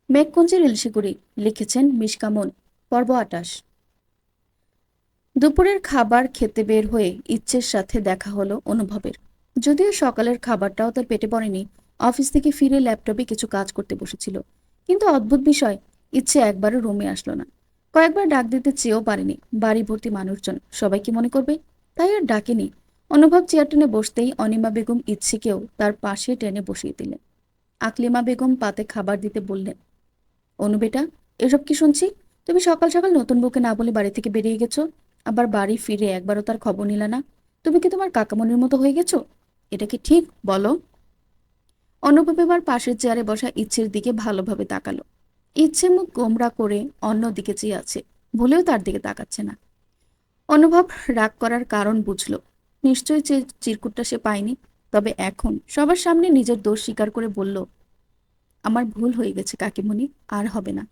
মেঘকুঞ্জের ইলশিকুড়ি। লিখেছেন মিশকামুন। পর্ব ২৮। দুপুরের খাবার খেতে বের হয়ে ইচ্ছের সাথে দেখা হলো অনুভবের। যদিও সকালের খাবারটাও তার পেটে পড়েনি, অফিস থেকে ফিরে ল্যাপটপে কিছু কাজ করতে বসেছিল। কিন্তু অদ্ভুত বিষয়, ইচ্ছে একবারও রুমে আসলো না। কয়েকবার ডাক দিতে চেয়েও পারেনি। বাড়ি ভর্তি মানুষজন, সবাই কি মনে করবে, তাই আর ডাকেনি। অনুভব চেয়ার টেনে বসতেই অনিমা বেগম ইচ্ছেকেও তার পাশে টেনে বসিয়ে দিলেন। আকলিমা বেগম পাতে খাবার দিতে বললেন, অনু বেটা, এসব কি শুনছি? তুমি সকাল সকাল নতুন বউকে না বলে বাড়ি থেকে বেরিয়ে গেছো, আবার বাড়ি ফিরে একবারও তার খবর নিলে না। তুমি কি তোমার কাকামনির মতো হয়ে গেছো? এটা কি ঠিক বলো? অনুভব এবার পাশের চেয়ারে বসা ইচ্ছের দিকে ভালোভাবে তাকালো। ইচ্ছে মুখ গোমড়া করে অন্যদিকে চেয়ে আছে, ভুলেও তার দিকে তাকাচ্ছে না। অনুভব রাগ করার কারণ বুঝলো। নিশ্চয়ই চিরকুটটা সে পায়নি। তবে এখন সবার সামনে নিজের দোষ স্বীকার করে বলল, আমার ভুল হয়ে গেছে কাকিমণি, আর হবে না।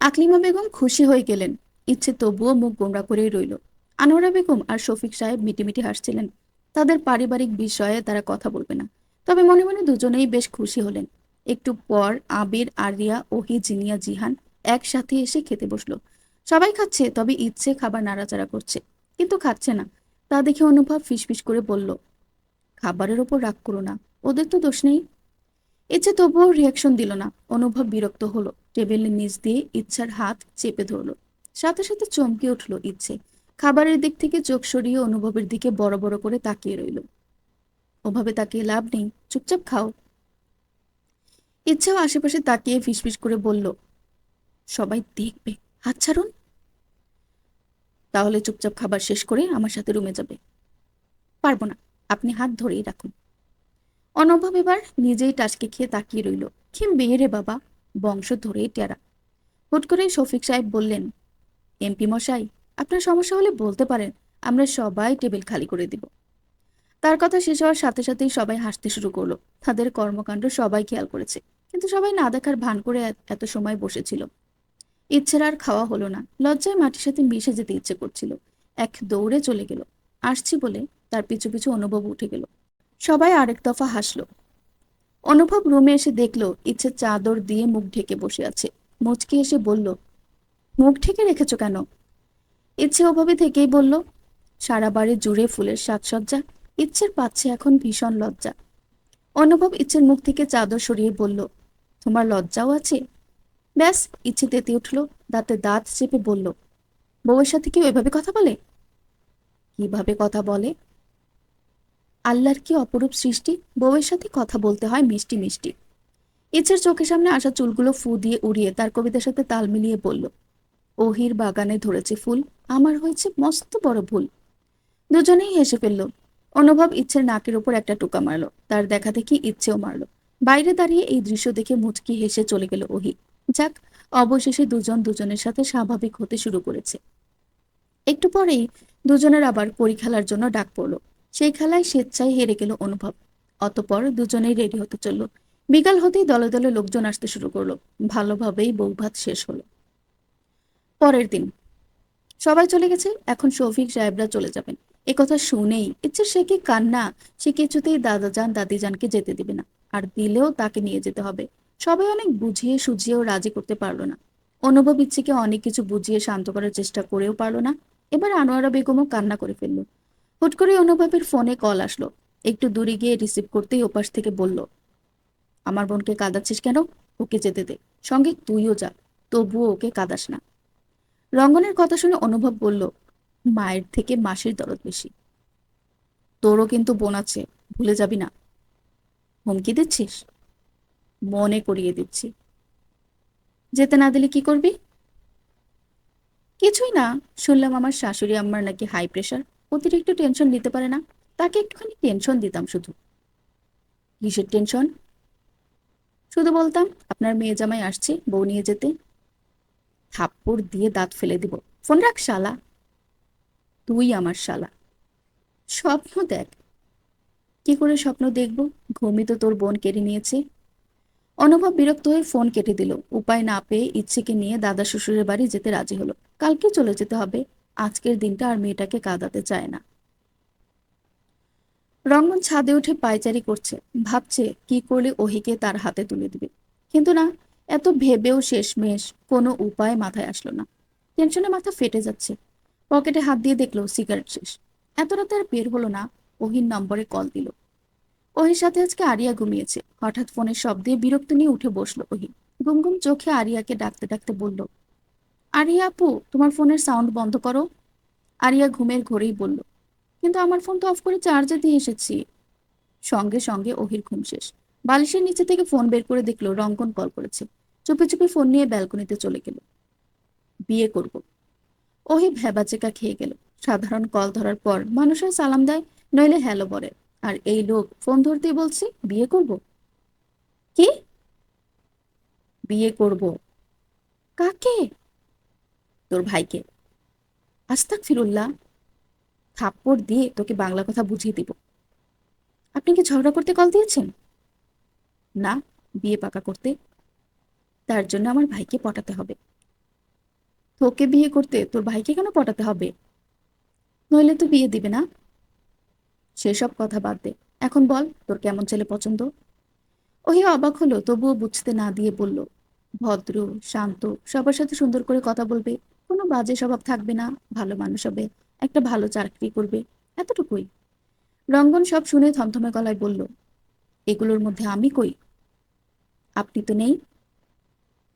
আকলিমা বেগম খুশি হয়ে গেলেন। ইচ্ছে তবুও মুখ গোমড়া করেই রইল। আনোয়ারা বেগম আর শফিক সাহেব মিটিমিটি হাসছিলেন। তাদের পারিবারিক বিষয়ে তারা কথা বলবে না, তবে মনে মনে দুজনেই বেশ খুশি হলেন। একটু পর আবির, আরিয়া, ওহি, জিনিয়া, জিহান একসাথে এসে খেতে বসলো। সবাই খাচ্ছে, তবে ইচ্ছে খাবার নাড়াচাড়া করছে, কিন্তু খাচ্ছে না। তা দেখে অনুভব ফিসফিস করে বলল, খাবারের ওপর রাগ করো না, ওদের তো দোষ নেই। ইচ্ছে তবুও রিয়াকশন দিল না। অনুভব বিরক্ত হলো, টেবিলের নিচ দিয়ে ইচ্ছার হাত চেপে ধরলো। সাথে সাথে চমকে উঠল ইচ্ছে। খাবারের দিক থেকে চোখ সরিয়ে অনুভবের দিকে বড় বড় করে তাকিয়ে রইল। ওভাবে তাকিয়ে লাভ নেই, চুপচাপ খাও। ইচ্ছাও আশেপাশে তাকিয়ে ফিসফিস করে বলল, সবাই দেখবে, হাত ছাড়ুন। তাহলে চুপচাপ খাবার শেষ করে আমার সাথে রুমে যাবে। পারবো না, আপনি হাত ধরেই রাখুন। অনুভব এবার নিজেই টাসকে খেয়ে তাকিয়ে রইল। কি মেয়ে রে বাবা, বংশ ধরেই টেরা। হুট করে শফিক সাহেব বললেন, এমপি মশাই, আপনার সমস্যা হলে বলতে পারেন, আমরা সবাই টেবিল খালি করে দিব। তার কথা শেষ হওয়ার সাথে সাথেই সবাই হাসতে শুরু করলো। তাদের কর্মকাণ্ড সবাই খেয়াল করেছে, কিন্তু সবাই না দেখার ভান করে এত সময় বসেছিল। ইচ্ছের আর খাওয়া হলো না। লজ্জায় মাটির সাথে মিশে যেতে ইচ্ছে করছিল। এক দৌড়ে চলে গেল। আসছি বলে তার পিছু পিছু অনুভব উঠে গেল। সবাই আরেক দফা হাসলো। অনুভব রুমে এসে দেখলো ইচ্ছে চাদর দিয়ে মুখ ঢেকে বসে আছে। মুচকি এসে বলল, মুখ ঢেকে রেখেছো কেন? ইচ্ছে ওভাবে থেকেই বলল, সারা বাড়ি জুড়ে ফুলের সাজসজ্জা, ইচ্ছের পাচ্ছে এখন ভীষণ লজ্জা। অনুভব ইচ্ছের মুখ থেকে চাদর সরিয়ে বলল, তোমার লজ্জাও আছে? ব্যাস, ইচ্ছে তেতে উঠল। দাঁতে দাঁত চেপে বলল, বউয়ের সাথে কেউ এভাবে কথা বলে? কিভাবে কথা বলে? আল্লাহর কি অপরূপ সৃষ্টি, বউয়ের সাথে কথা বলতে হয় মিষ্টি মিষ্টি। ইচ্ছের চোখের সামনে আসা চুলগুলো ফু দিয়ে উড়িয়ে তার কবিতার সাথে তাল মিলিয়ে বলল, ওহির বাগানে ধরেছে ফুল, আমার হয়েছে মস্ত বড় ভুল। দুজনেই হেসে ফেলল। অনুভব ইচ্ছের নাকের উপর একটা টোকা মারল। তার দেখা দেখি ইচ্ছেও মারল। বাইরে দাঁড়িয়ে এই দৃশ্য দেখে মুচকি হেসে চলে গেল ওহি। যাক, অবশেষে দুজন দুজনের সাথে স্বাভাবিক হতে শুরু করেছে। একটু পরেই দুজনের আবার কড়ি খেলার জন্য ডাক পড়ল। সেই খেলায় স্বেচ্ছায় হেরে গেল অনুভব। অতঃপর দুজনেই রেডি হতে চলল। বিকাল হতেই দলে দলে লোকজন আসতে শুরু করলো। ভালোভাবেই বৌভাত শেষ হলো। পরের দিন সবাই চলে গেছে, এখন শফিক সাহেবরা চলে যাবেন। একথা শুনেই ইচ্ছে সে কি কান্না। সে কিছুতেই দাদাজান দাদিজানকে যেতে দিবে না, আর দিলেও তাকে নিয়ে যেতে হবে। সবাই অনেক বুঝিয়ে সুঝিয়েও রাজি করতে পারলো না। অনুভব ইচ্ছেকে অনেক কিছু বুঝিয়ে শান্ত করার চেষ্টা করেও পারলো না। এবার আনোয়ারা বেগমও কান্না করে ফেলল। হুট করে অনুভবের ফোনে কল আসলো। একটু দূরে গিয়ে রিসিভ করতেই ওপাশ থেকে বলল, আমার বোনকে কাঁদাচ্ছিস কেন? ওকে যেতে দে, সঙ্গে তুইও যা, তবুও ওকে কাঁদাস না। রঙ্গনের কথা শুনে অনুভব বলল, মায়ের থেকে মাসির দরদ বেশি। তোরও কিন্তু বোন আছে, ভুলে যাবি না। হুমকি দিচ্ছিস? মনে করিয়ে দিচ্ছি। যেতে না দিলে কি করবি? কিছুই না। শুনলাম আমার শাশুড়ি আম্মার নাকি হাই প্রেশার, অতিরিক্ত টেনশন নিতে পারে না। তাকে একটুখানি টেনশন দিতাম শুধু। কিসের টেনশন? শুধু বলতাম, আপনার মেয়ে জামাই আসছে বউ নিয়ে যেতে। থাপ্পড় দিয়ে দাঁত ফেলে দিব। ফোন রাখ শালা। তুই আমার শালা। স্বপ্ন দেখ। কি করে স্বপ্ন দেখব? ঘুমই তো তোর বোন কেড়ে নিয়েছে। অনুভব বিরক্ত হয়ে ফোন কেটে দিল। উপায় না পেয়ে ইচ্ছেকে নিয়ে দাদা শ্বশুরের বাড়ি যেতে রাজি হলো। কালকে চলে যেতে হবে। আজকের দিনটা আর মেয়েটাকে কাঁদাতে চায় না। রঙ্গন ছাদে উঠে পায়চারি করছে। ভাবছে কি করলে ওহিকে তার হাতে তুলে দিবে। কিন্তু না, এত ভেবেও শেষমেশ কোনো উপায় মাথায় আসলো না। টেনশনে মাথা ফেটে যাচ্ছে। পকেটে হাত দিয়ে দেখলো সিগারেট শেষ। এত রাতে আর বের হলো না। ওহির নম্বরে কল দিল। ওহির সাথে আজকে আরিয়া ঘুমিয়েছে। হঠাৎ ফোনের শব্দে বিরক্ত নিয়ে উঠে বসলো ওহি। ঘুম ঘুম চোখে আরিয়াকে ডাকতে ডাকতে বলল, আরিয়া আপু, তোমার ফোনের সাউন্ড বন্ধ করো। আরিয়া ঘুমের ঘোরেই বলল, কিন্তু আমার ফোন তো অফ করে চার্জে দিয়ে এসেছি। সঙ্গে সঙ্গে ওহির ঘুম শেষ। বালিশের নিচে থেকে ফোন বের করে দেখলো রঙ্গন কল করেছে। চুপি চুপি ফোন নিয়ে ব্যালকনিতে চলে গেল। বিয়ে করব। ওহি ভ্যাবাচেকা খেয়ে গেল। সাধারণ কল ধরার পর মানুষের সালাম দেয়, নইলে হ্যালো বলে। আর এই লোক ফোন ধরতেই বলছে বিয়ে করব। কি? বিয়ে করব? কাকে? তোর ভাইকে। আস্তাক ফিরুল্লাহ। থাপ্পড় দিয়ে তোকে বাংলা কথা বুঝিয়ে দিব। আপনি কি ঝগড়া করতে কল দিয়েছেন? না, বিয়ে পাকা করতে। তার জন্য আমার ভাইকে পটাতে হবে। তোকে বিয়ে করতে তোর ভাইকে কেন পটাতে হবে? নইলে তো বিয়ে দিবে না। সেসব কথা বাদ দে। এখন বল তোর কেমন ছেলে পছন্দ। ওহি অবাক হলো, তবুও বুঝতে না দিয়ে বলল, ভদ্র, শান্ত, সবার সাথে সুন্দর করে কথা বলবে, কোনো বাজে স্বভাব থাকবে না, ভালো মানুষ হবে, একটা ভালো চাকরি করবে, এতটুকুই। রঙ্গন সব শুনে থমথমে গলায় বলল, এগুলোর মধ্যে আমি কই? আপনি তো নেই।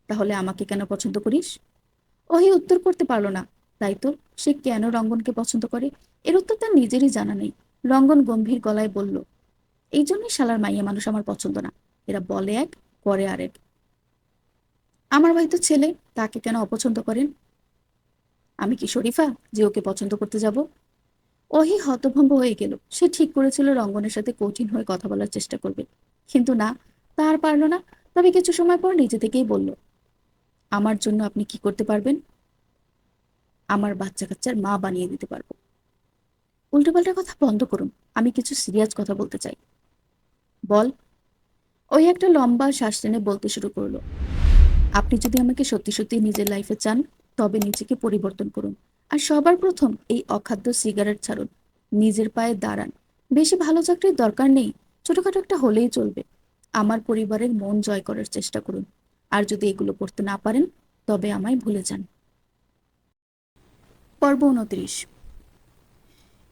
তাহলে আমাকে কেন পছন্দ করিস? ওহি উত্তর করতে পারল না। তাই তো, সে কেন রঙ্গনকে পছন্দ করে এর উত্তর তার নিজেরই জানা নেই। রঙ্গন গম্ভীর গলায় বলল, এই জন্যই শালার মাইয়া মানুষ আমার পছন্দ না। এরা বলে এক, করে আরেক। আমার ভাই তো ছেলে, তাকে কেন অপছন্দ করেন? আমি কি শরীফা যে ওকে পছন্দ করতে যাব? ওহি হতভম্ব হয়ে গেল। সে ঠিক করেছিল রঙ্গনের সাথে কঠিন হয়ে কথা বলার চেষ্টা করবে, কিন্তু না, তা আর পারল না। তবে কিছু সময় পর নিজে থেকেই বলল, আমার জন্য আপনি কি করতে পারবেন? আমার বাচ্চা কাচ্চার মা বানিয়ে দিতে পারবো। উল্টোপাল্টা কথা বন্ধ করুন। আমি কিছু সিরিয়াস কথা বলতে চাই। বল। ওই একটা লম্বা শ্বাস টেনে বলতে শুরু করলো, আপনি যদি আমাকে সত্যি সত্যি নিজের লাইফে চান, তবে নিজেকে পরিবর্তন করুন। আর সবার প্রথম এই অখাদ্য সিগারেট ছাড়ুন। নিজের পায়ে দাঁড়ান। বেশি ভালো চাকরির দরকার নেই, ছোটখাটো একটা হলেই চলবে। আমার পরিবারের মন জয় করার চেষ্টা করুন। আর যদি এগুলো করতে না পারেন, তবে আমায় ভুলে যান। পর্ব 29।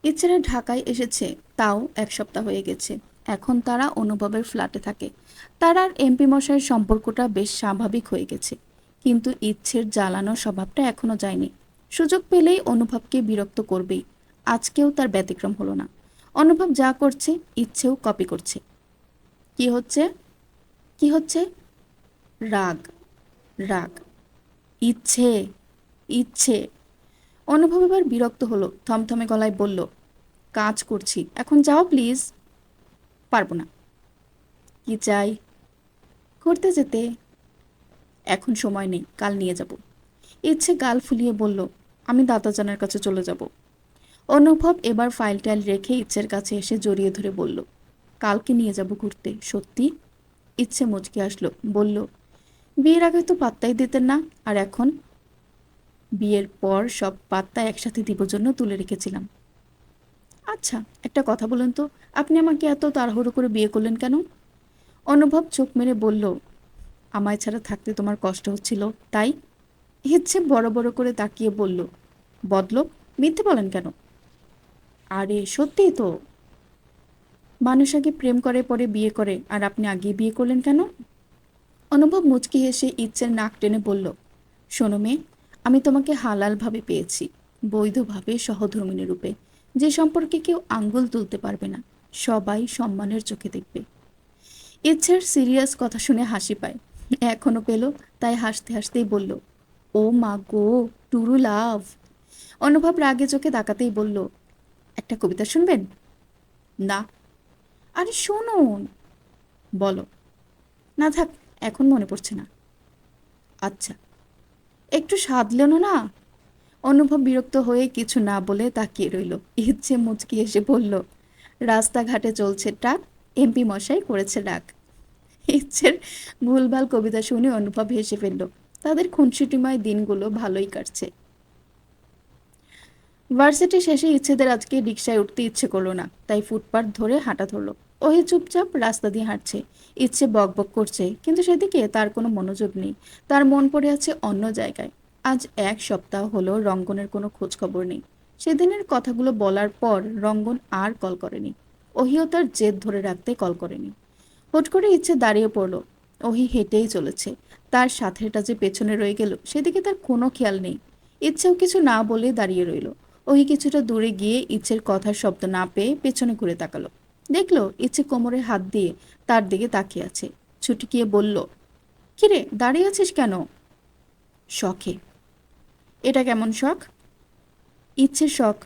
ইচ্ছেরা ঢাকায় এসেছে, তাও 1 সপ্তাহ হয়ে গেছে। এখন তারা অনুভবের ফ্ল্যাটে থাকে। তার আর এমপি মশাইয়ের সম্পর্কটা বেশ স্বাভাবিক হয়ে গেছে, কিন্তু ইচ্ছের জ্বালানোর স্বভাবটা এখনো যায়নি। সুযোগ পেলেই অনুভবকে বিরক্ত করবেই। আজকেও তার ব্যতিক্রম হলো না। অনুভব যা করছে ইচ্ছেও কপি করছে। কি হচ্ছে? কি হচ্ছে? রাগ, রাগ। ইচ্ছে, ইচ্ছে। অনুভব এবার বিরক্ত হলো, থমথমে গলায় বলল, কাজ করছি, এখন যাও প্লিজ। পারবো না। কি চাই? ঘুরতে যেতে। এখন সময় নেই, কাল নিয়ে যাব। ইচ্ছে গাল ফুলিয়ে বলল, আমি দাদাজানের কাছে চলে যাব। অনুভব এবার ফাইল টাইল রেখে ইচ্ছের কাছে এসে জড়িয়ে ধরে বলল, কালকে নিয়ে যাব ঘুরতে, সত্যি? ইচ্ছে মুচকে আসলো, বলল, বিয়ের আগে তো পাত্তাই দিতেন না, আর এখন? বিয়ের পর সব পাত্তা একসাথে দিব জন্য তুলে রেখেছিলাম। আচ্ছা, একটা কথা বলুন তো, আপনি আমাকে এত তাড়াহুড়ো করে বিয়ে করলেন কেন? অনুভব চোখ মেরে বলল, আমায় ছাড়া থাকতে তোমার কষ্ট হচ্ছিল, তাই? ইচ্ছে বড় বড় করে তাকিয়ে বলল, বদলোক, মিথ্যে বলেন কেন? আরে সত্যিই তো। মানুষ আগে প্রেম করে পরে বিয়ে করে, আর আপনি আগে বিয়ে করলেন কেন? অনুভব মুচকি হেসে ইচ্ছের নাক টেনে বলল, শোনো মেয়ে, আমি তোমাকে হালালভাবে পেয়েছি, বৈধভাবে, সহধর্মিণী রূপে, যে সম্পর্কে কেউ আঙ্গুল তুলতে পারবে না, সবাই সম্মানের চোখে দেখবে। ইচ্ছের সিরিয়াস কথা শুনে হাসি পায়। এখনো পেল, তাই হাসতে হাসতেই বলল, ও মা গো, টুরু লাভ। অনুভব রাগে চোখে তাকাতেই বলল, একটা কবিতা শুনবেন? না। আরে শুনুন। বলো। না থাক, এখন মনে পড়ছে না। আচ্ছা। একটু সাধলেন না? অনুভব বিরক্ত হয়ে কিছু না বলে তাকিয়ে রইল। ইচ্ছে মুচকি এসে বলল, রাস্তাঘাটে চলছে ট্রাক, এমপি মশাই করেছে ডাক। ইচ্ছের ভুলভাল কবিতা শুনে অনুভব হেসে ফেলল। তাদের খুনসুটিময় দিনগুলো ভালোই কাটছে। ভার্সিটি শেষে ইচ্ছেদের আজকে রিকশায় উঠতে ইচ্ছে করলো না, তাই ফুটপাত ধরে হাঁটা ধরলো। ওহি চুপচাপ রাস্তা দিয়ে হাঁটছে। ইচ্ছে বকবক করছে, কিন্তু সেদিকে তার কোনো মনোযোগ নেই। তার মন পড়ে আছে অন্য জায়গায়। আজ 1 সপ্তাহ হলো রঙ্গনের কোনো খোঁজ খবর নেই। সেদিনের কথাগুলো বলার পর রঙ্গন আর কল করেনি। ওহিও তার জেদ ধরে রাখতে কল করেনি। হুট করে ইচ্ছে দাঁড়িয়ে পড়ল। ওহি হেঁটেই চলেছে। তার সাথেটা যে পেছনে রয়ে গেল সেদিকে তার কোনো খেয়াল নেই। ইচ্ছেও কিছু না বলে দাঁড়িয়ে রইল। ওহি কিছুটা দূরে গিয়ে ইচ্ছের কথার শব্দ না পেয়ে পেছনে ঘুরে তাকালো। দেখলো ইচ্ছে কোমরে হাত দিয়ে তার দিকে তাকিয়ে আছে। ছুটকিয়ে বলল, কিরে দাঁড়িয়ে আছিস কেন? শখে। এটা কেমন শখ? ইচ্ছের শখ।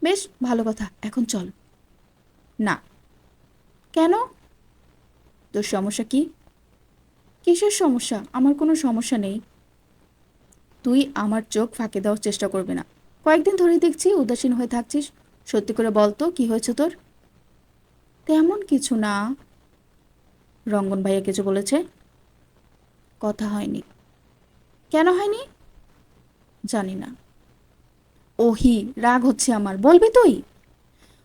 বেশ ভালো কথা, এখন চল। না। কেন? তোর সমস্যা কি? কিসের সমস্যা? আমার কোনো সমস্যা নেই। তুই আমার চোখ ফাঁকি দেওয়ার চেষ্টা করবি না। কয়েকদিন ধরেই দেখছি উদাসীন হয়ে থাকছিস। সত্যি করে বল তো কি হয়েছে তোর? তেমন কিছু না। রঙ্গন ভাইয়া কিছু বলেছে? কথা হয়নি। কেন হয়নি? জানি না। ওহি, রাগ হচ্ছে আমার, বলবি তুই?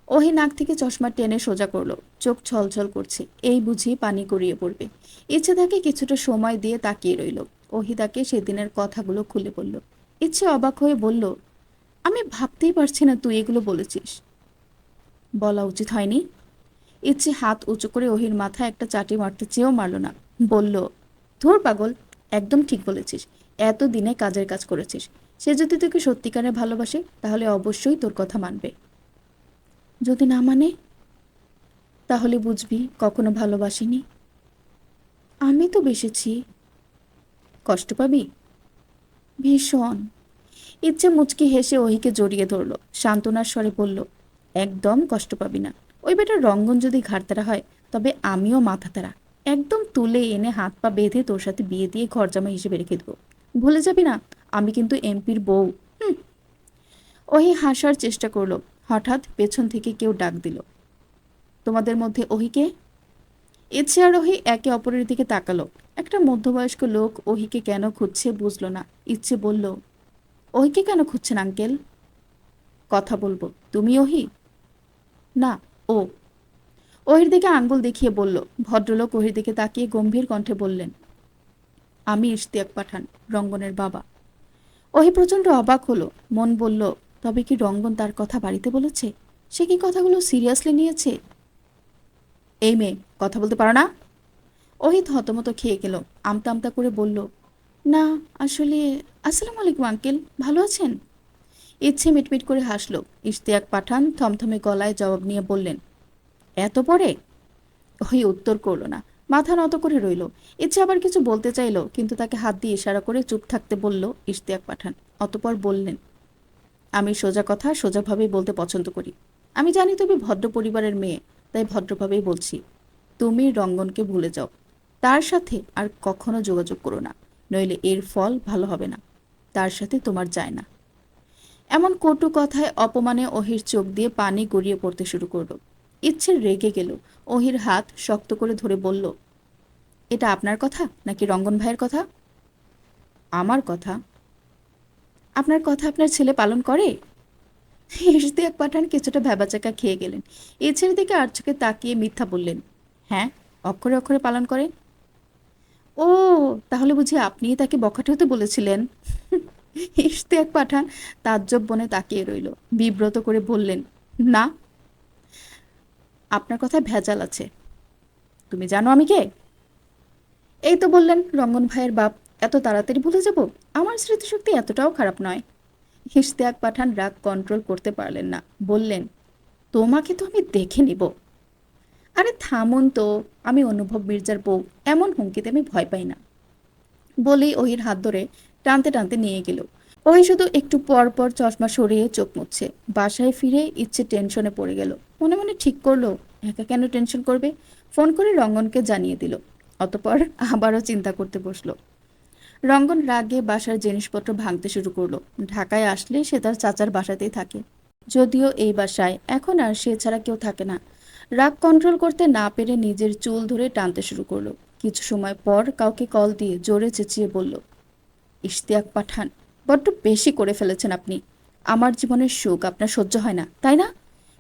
ওহি নাক থেকে চশমা টেনে সোজা করলো। চোখ ছলছল করছে, এই বুঝি পানি গড়িয়ে পড়বে। ইচ্ছে তাকে কিছুটা সময় দিয়ে তাকিয়ে রইল। ওহি তাকে সেদিনের কথাগুলো খুলে বলল। ইচ্ছে অবাক হয়ে বলল, আমি ভাবতেই পারছি না তুই এগুলো বলেছিস। বলা উচিত হয়নি। ইচ্ছে হাত উঁচু করে ওহির মাথায় একটা চাটি মারতে চেয়েও মারল না। বলল, ধুর পাগল, একদম ঠিক বলেছিস। এত দিনে কাজের কাজ করেছিস। সে যদি তোকে সত্যিকারে ভালোবাসে তাহলে অবশ্যই তোর কথা মানবে। যদি না মানে? তাহলে বুঝবি কখনো ভালোবাসিনি। আমি তো বেসেছি। কষ্ট পাবি? ভীষণ। ইচ্ছে মুচকি হেসে ওহিকে জড়িয়ে ধরল। সান্ত্বনার স্বরে বলল, একদম কষ্ট পাবি না। ওই বেটার রঙ্গন যদি ঘাড়তারা হয় তবে আমিও মাথাতারা। একদম তুলে এনে হাত পা বেঁধে তোর সাথে বিয়ে দিয়ে ঘরজামা হিসেবে রেখে দেবো। ভুলে যাবি না, আমি কিন্তু এমপির বউ। হুম। ওহি হাসার চেষ্টা করলো। হঠাৎ পেছন থেকে কেউ ডাক দিল, তোমাদের মধ্যে ওহিকে? ইচ্ছে আর ওহি একে অপরের দিকে তাকালো। একটা মধ্যবয়স্ক লোক ওহিকে কেন খুঁজছে বুঝলো না। ইচ্ছে বলল, ওহিকে কেন খুঁজছেন আঙ্কেল? কথা বলবো। তুমি ওহি? না, ও। ওহির দিকে আঙ্গুল দেখিয়ে বলল। ভদ্রলোক ওহির দিকে তাকিয়ে গম্ভীর কণ্ঠে বললেন, আমি ইশতিয়াক পাঠান, রঙ্গনের বাবা। ওহি প্রচণ্ড অবাক হলো। মন বলল, তবে কি রঙ্গন তার কথা বাড়িতে বলেছে? সে কি কথাগুলো সিরিয়াসলি নিয়েছে? এই মেয়ে, কথা বলতে পারো না? ওহি হতমত খেয়ে গেল। আমতা আমতা করে বলল, না, আসলে। আসসালামু আলাইকুম আঙ্কেল, ভালো আছেন? ইচ্ছে মিটমিট করে হাসল। ইশতিয়াক পাঠান থমথমে গলায় জবাব নিয়ে বললেন, এত পরে? ওই উত্তর করল না, মাথা নত করে রইল। ইচ্ছে আবার কিছু বলতে চাইল, কিন্তু তাকে হাত দিয়ে ইশারা করে চুপ থাকতে বলল ইশতিয়াক পাঠান। অতপর বললেন, আমি সোজা কথা সোজাভাবেই বলতে পছন্দ করি। আমি জানি তুমি ভদ্র পরিবারের মেয়ে, তাই ভদ্রভাবেই বলছি। তুমি রঙ্গনকে ভুলে যাও। তার সাথে আর কখনো যোগাযোগ করো না, নইলে এর ফল ভালো হবে না। তার সাথে তোমার যায় না। এমন কটু কথায় অপমানে ওহির চোখ দিয়ে পানি গড়িয়ে পড়তে শুরু করলো। ইচ্ছে রেগে গেল। ওহির হাত শক্ত করে ধরে বলল, এটা আপনার কথা নাকি রঙ্গন ভাইয়ের কথা? আমার কথা। আপনার কথা আপনার ছেলে পালন করে? ইশতিয়াক পাঠান কিছুটা ভ্যাবাচাকা খেয়ে গেলেন। ইচ্ছের দিকে আর চোখে তাকিয়ে মিথ্যা বললেন, হ্যাঁ, অক্ষরে অক্ষরে পালন করে। ও, তাহলে বুঝি আপনিই তাকে বখাটে হতে বলেছিলেন? ইশতিয়াক পাঠান তাজ্জব বনে তাকিয়ে রইল। বিব্রত করে বললেন, না। আপনার কথায় ভেজাল আছে। তুমি জানো আমি কে? এই তো বললেন রঙ্গন ভাইয়ের বাপ। এত তাড়াতাড়ি ভুলে যাব? আমার স্মৃতিশক্তি এতটাও খারাপ নয়। ইশতিয়াক পাঠান রাগ কন্ট্রোল করতে পারলেন না। বললেন, তোমাকে তো আমি দেখে নিব। আরে থামুন তো, আমি অনুভব মির্জার বউ, এমন হুমকিতে আমি ভয় পাই না। বলেই ওহির হাত ধরে টানতে টানতে নিয়ে গেল। ওহি শুধু একটু পর পর চশমা সরিয়ে চোখ মুছছে। বাসায় ফিরে ইচ্ছে টেনশনে পড়ে গেল। মনে মনে ঠিক করলো, একা কেন টেনশন করবে। ফোন করে রঙ্গনকে জানিয়ে দিল। অতপর আবারও চিন্তা করতে বসলো। রঙ্গন রাগে বাসার জিনিসপত্র ভাঙতে শুরু করলো। ঢাকায় আসলে সে তার চাচার বাসাতেই থাকে। যদিও এই বাসায় এখন আর সে ছাড়া কেউ থাকে না। রাগ কন্ট্রোল করতে না পেরে নিজের চুল ধরে টানতে শুরু করলো। কিছু সময় পর কাউকে কল দিয়ে জোরে চেঁচিয়ে বলল, ইশতিয়াক পাঠান, বড্ড বেশি করে ফেলেছেন আপনি। আমার জীবনের সুখ আপনার সহ্য হয় না, তাই না?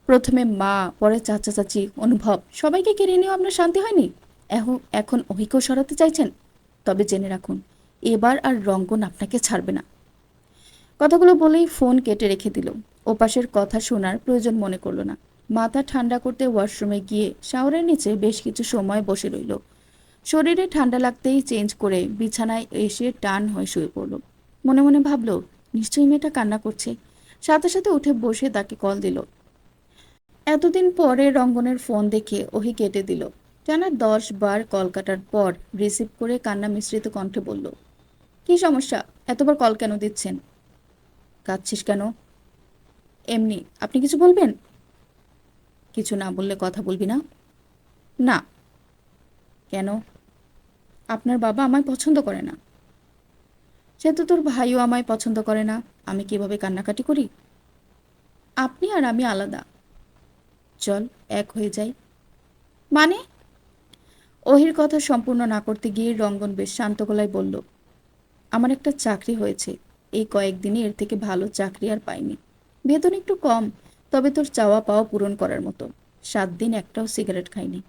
প্রথমে মা, পরে চাচা চাচি, অনুভব সবাইকে কেড়ে নিয়েও আপনার শান্তি হয়নি। এখন ওহিকেও সরাতে চাইছেন। তবে জেনে রাখুন, এবার আর রঙ্গন আপনাকে ছাড়বে না। কথাগুলো বলেই ফোন কেটে রেখে দিল। ওপাশের কথা শোনার প্রয়োজন মনে করলো না। মাথা ঠান্ডা করতে ওয়াশরুমে গিয়ে শাওয়ারের নিচে বেশ কিছু সময় বসে রইল। শরীরে ঠান্ডা লাগতেই চেঞ্জ করে বিছানায় এসে টান হয়ে শুয়ে পড়ল। মনে মনে ভাবল, নিশ্চয়ই মেয়েটা কান্না করছে। সাথে সাথে উঠে বসে তাকে কল দিল। এতদিন পরে রঙ্গনের ফোন দেখে ওহি কেটে দিল। টানা 10 বার কল কাটার পর রিসিভ করে কান্না মিশ্রিত কণ্ঠে বলল, কি সমস্যা? এতবার কল কেন দিচ্ছেন? কাঁদছিস কেন? এমনি। আপনি কিছু বলবেন? কিছু না বললে কথা বলবি না? না। কেন? আপনার বাবা আমায় পছন্দ করে না। সে তো তোর ভাইও আমায় পছন্দ করে না। আমি কিভাবে কান্নাকাটি করি? আপনি আর আমি আলাদা। চল এক হয়ে যাই। মানে? ওহির কথা সম্পূর্ণ না করতে গিয়ে রঙ্গন বেশ শান্ত গলায় বলল, আমার একটা চাকরি হয়েছে। এই কয়েকদিনে এর থেকে ভালো চাকরি আর পাইনি। বেতন একটু কম, তবে তোর চাওয়া পাওয়া পূরণ করার মতো। 7 দিন একটাও সিগারেট খাইনি।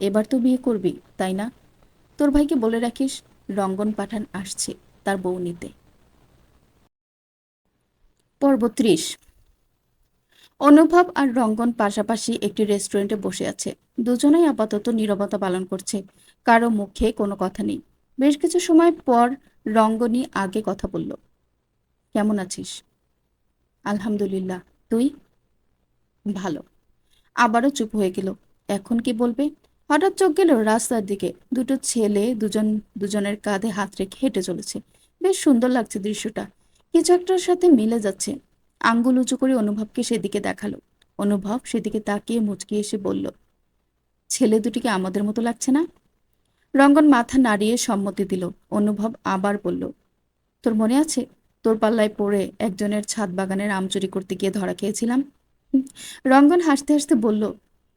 এবার তো বিয়ে করবি, তাই না? তোর ভাইকে বলে রাখিস, রঙ্গন পাঠান আসছে তার বউ নিতে। পর্ব 30। অনুভব আর রঙ্গন পাশাপাশি একটি রেস্টুরেন্টে বসে আছে। দুজনেই আপাতত নীরবতা পালন করছে। কারো মুখে কোনো কথা নেই। বেশ কিছু সময় পর রঙ্গনই আগে কথা বলল, কেমন আছিস? আলহামদুলিল্লাহ। তুই? ভালো। আবারও চুপ হয়ে গেল। এখন কি বলবে? হঠাৎ চোখ গেল রাস্তার দিকে। দুটো ছেলে দুজনের কাঁধে হাত রেখে হেঁটে চলেছে। বেশ সুন্দর লাগছে দৃশ্যটা। কিছু একটার সাথে মিলে যাচ্ছে। আঙ্গুল উঁচু করে অনুভবকে সেদিকে দেখালো। অনুভব সেদিকে তাকিয়ে মুচকি এসে বলল, ছেলে দুটিকে আমাদের মতো লাগছে না? রঙ্গন মাথা নাড়িয়ে সম্মতি দিল। অনুভব আবার বলল, তোর মনে আছে, তোর পাল্লায় পড়ে একজনের ছাদ বাগানের আম চুরি করতে গিয়ে ধরা খেয়েছিলাম? রঙ্গন হাসতে হাসতে বলল,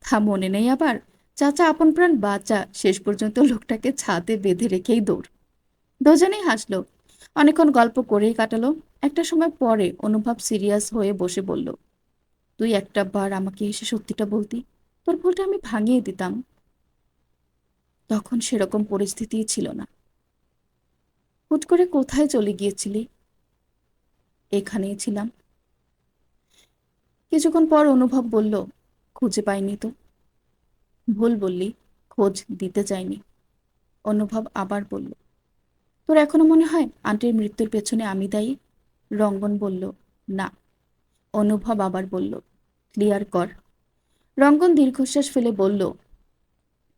তা মনে নেই আবার? চাচা আপন প্রাণ বাঁচা, শেষ পর্যন্ত লোকটাকে ছাদে বেঁধে রেখেই দৌড়। দুজনেই হাসলো। অনেকক্ষণ গল্প করেই কাটালো। একটা সময় পরে অনুভব সিরিয়াস হয়ে বসে বলল, তুই একটা বার আমাকে এসে সত্যিটা বলতি, তোর ভুলটা আমি ভাঙিয়ে দিতাম। তখন সেরকম পরিস্থিতিই ছিল না। হুট করে কোথায় চলে গিয়েছিলি? এখানেই ছিলাম। কিছুক্ষণ পর অনুভব বলল, খুঁজে পাইনি তো। ভুল বললি, খোঁজ দিতে চাইনি। অনুভব আবার বলল, তোর এখনো মনে হয় আন্টির মৃত্যুর পেছনে আমি দায়ী? রঙ্গন বলল, না। অনুভব আবার বলল, ক্লিয়ার কর। রঙ্গন দীর্ঘশ্বাস ফেলে বলল,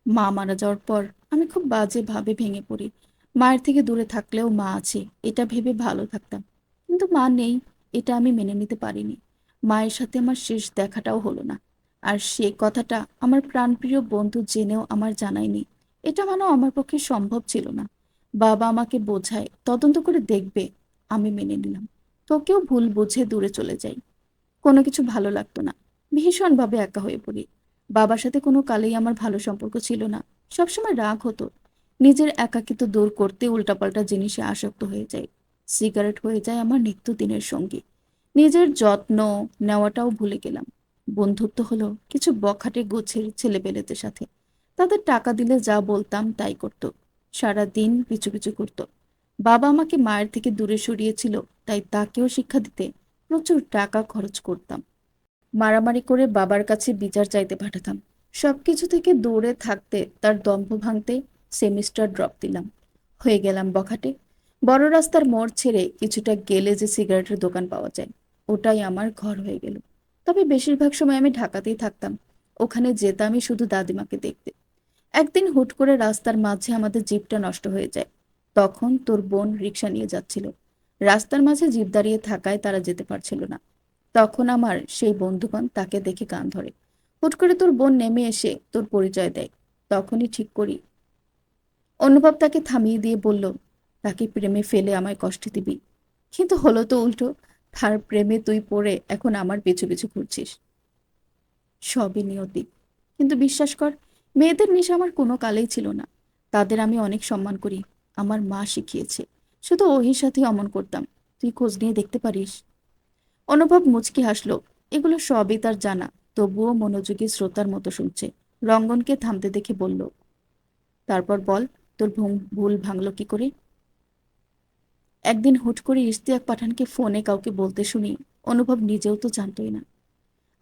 মা মারা যাওয়ার পর আমি খুব বাজে ভাবে ভেঙে পড়ি। মায়ের থেকে দূরে থাকলেও মা আছে, এটা ভেবে ভালো থাকতাম। কিন্তু মা নেই, এটা আমি মেনে নিতে পারিনি। মায়ের সাথে আমার শেষ দেখাটাও হলো না। আর সে কথাটা আমার প্রাণপ্রিয় বন্ধু জেনেও আমার জানায়নি। এটা মানো আমার পক্ষে সম্ভব ছিল না। বাবা আমাকে বোঝায়, তদন্ত করে দেখবে। আমি মেনে নিলাম। তোকেও ভুল বুঝে দূরে চলে যাই। কোনো কিছু ভালো লাগতো না। ভীষণভাবে একা হয়ে পড়ি। বাবার সাথে কোনো কালেই আমার ভালো সম্পর্ক ছিল না। সবসময় রাগ হতো। নিজের একাকিত্ব দূর করতে উল্টাপাল্টা জিনিসে আসক্ত হয়ে যায়। সিগারেট হয়ে যায় আমার নিত্যদিনের সঙ্গী। নিজের যত্ন নেওয়াটাও ভুলে গেলাম। বন্ধুত্ব হলো কিছু বখাটে গোছের ছেলেপেলেদের সাথে। তাদের টাকা দিলে যা বলতাম তাই করত। সারা দিন পিছু পিছু করত। বাবা আমাকে মায়ের থেকে দূরে সরিয়েছিল, তাই তাকেও শিক্ষা দিতে প্রচুর টাকা খরচ করতাম। মারামারি করে বাবার কাছে বিচার চাইতে পাঠাতাম। সবকিছু থেকে দূরে থাকতে তার দম্ভ ভাঙতে সেমিস্টার ড্রপ দিলাম। হয়ে গেলাম বখাটে। বড় রাস্তার মোড় ছেড়ে কিছুটা গেলে যে সিগারেটের দোকান পাওয়া যায়, ওটাই আমার ঘর হয়ে গেল। তবে বেশিরভাগ সময় আমি ঢাকাতেই থাকতাম। ওখানে যেতামই শুধু দাদিমাকে দেখতে। একদিন হুট করে রাস্তার মাঝে আমাদের জিপটা নষ্ট হয়ে যায়। তখন তোর বোন রিক্সা নিয়ে যাচ্ছিল। রাস্তার মাঝে জিপ দাঁড়িয়ে থাকায় তারা যেতে পারছিল না। তখন আমার সেই বন্ধুগণ তাকে দেখে কান ধরে। হুট করে তোর বোন নেমে এসে তোর পরিচয় দেয়। তখনই ঠিক করি। অনুভব তাকে থামিয়ে দিয়ে বলল, তাকে প্রেমে ফেলে আমায় কষ্ট দিবি। কিন্তু হলো তো উল্টো। তার প্রেমে তুই পড়ে এখন আমার পিছু পিছু ঘুরছিস। সবই নিয়তি। কিন্তু বিশ্বাস কর, মেয়েদের নেশা আমার কোনো কালেই ছিল না। তাদের আমি অনেক সম্মান করি। আমার মা শিখিয়েছে। শুধু ওহির সাথে অমন করতাম। তুই খোঁজ নিয়ে দেখতে পারিস। অনুভব মুচকি হাসলো। এগুলো সবই তার জানা। তবুও মনোযোগী শ্রোতার মতো শুনছে। রঙ্গনকে থামতে দেখে বলল, তারপর বল, তোর ভুল ভাঙলো কি করে? একদিন হুট করে ইশতিয়াক পাঠানকে ফোনে কাউকে বলতে শুনি অনুভব নিজেও তো জানতোই না।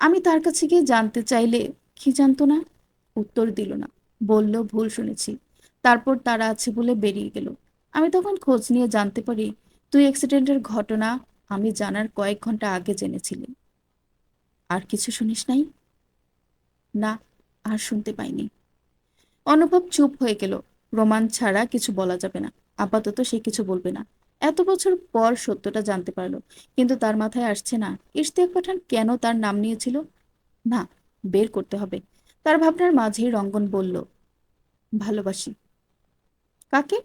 আমি তার কাছে গিয়ে জানতে চাইলে কি জানতো না, উত্তর দিল না। বলল ভুল শুনেছি, তারপর তারা আছে বলে বেরিয়ে গেল। আমি তখন খোঁজ নিয়ে জানতে পারি তুই অ্যাক্সিডেন্টের ঘটনা আমি জানার কয়েক ঘন্টা আগে জেনেছিলি। আর কিছু শুনিস নাই? না, আর শুনতে পাইনি। অনুভব চুপ হয়ে গেল। রোমান ছাড়া কিছু বলা যাবে না, আপাতত সে কিছু বলবে না। এত বছর পর সত্যটা জানতে পারলো, কিন্তু তার মাথায় আসছে না ইশতিয়াক পাঠান কেন তার নাম নিয়েছিল। না, বের করতে হবে। তার ভাবনার মাঝেই রঙ্গন বলল, ভালোবাসি। কাকে?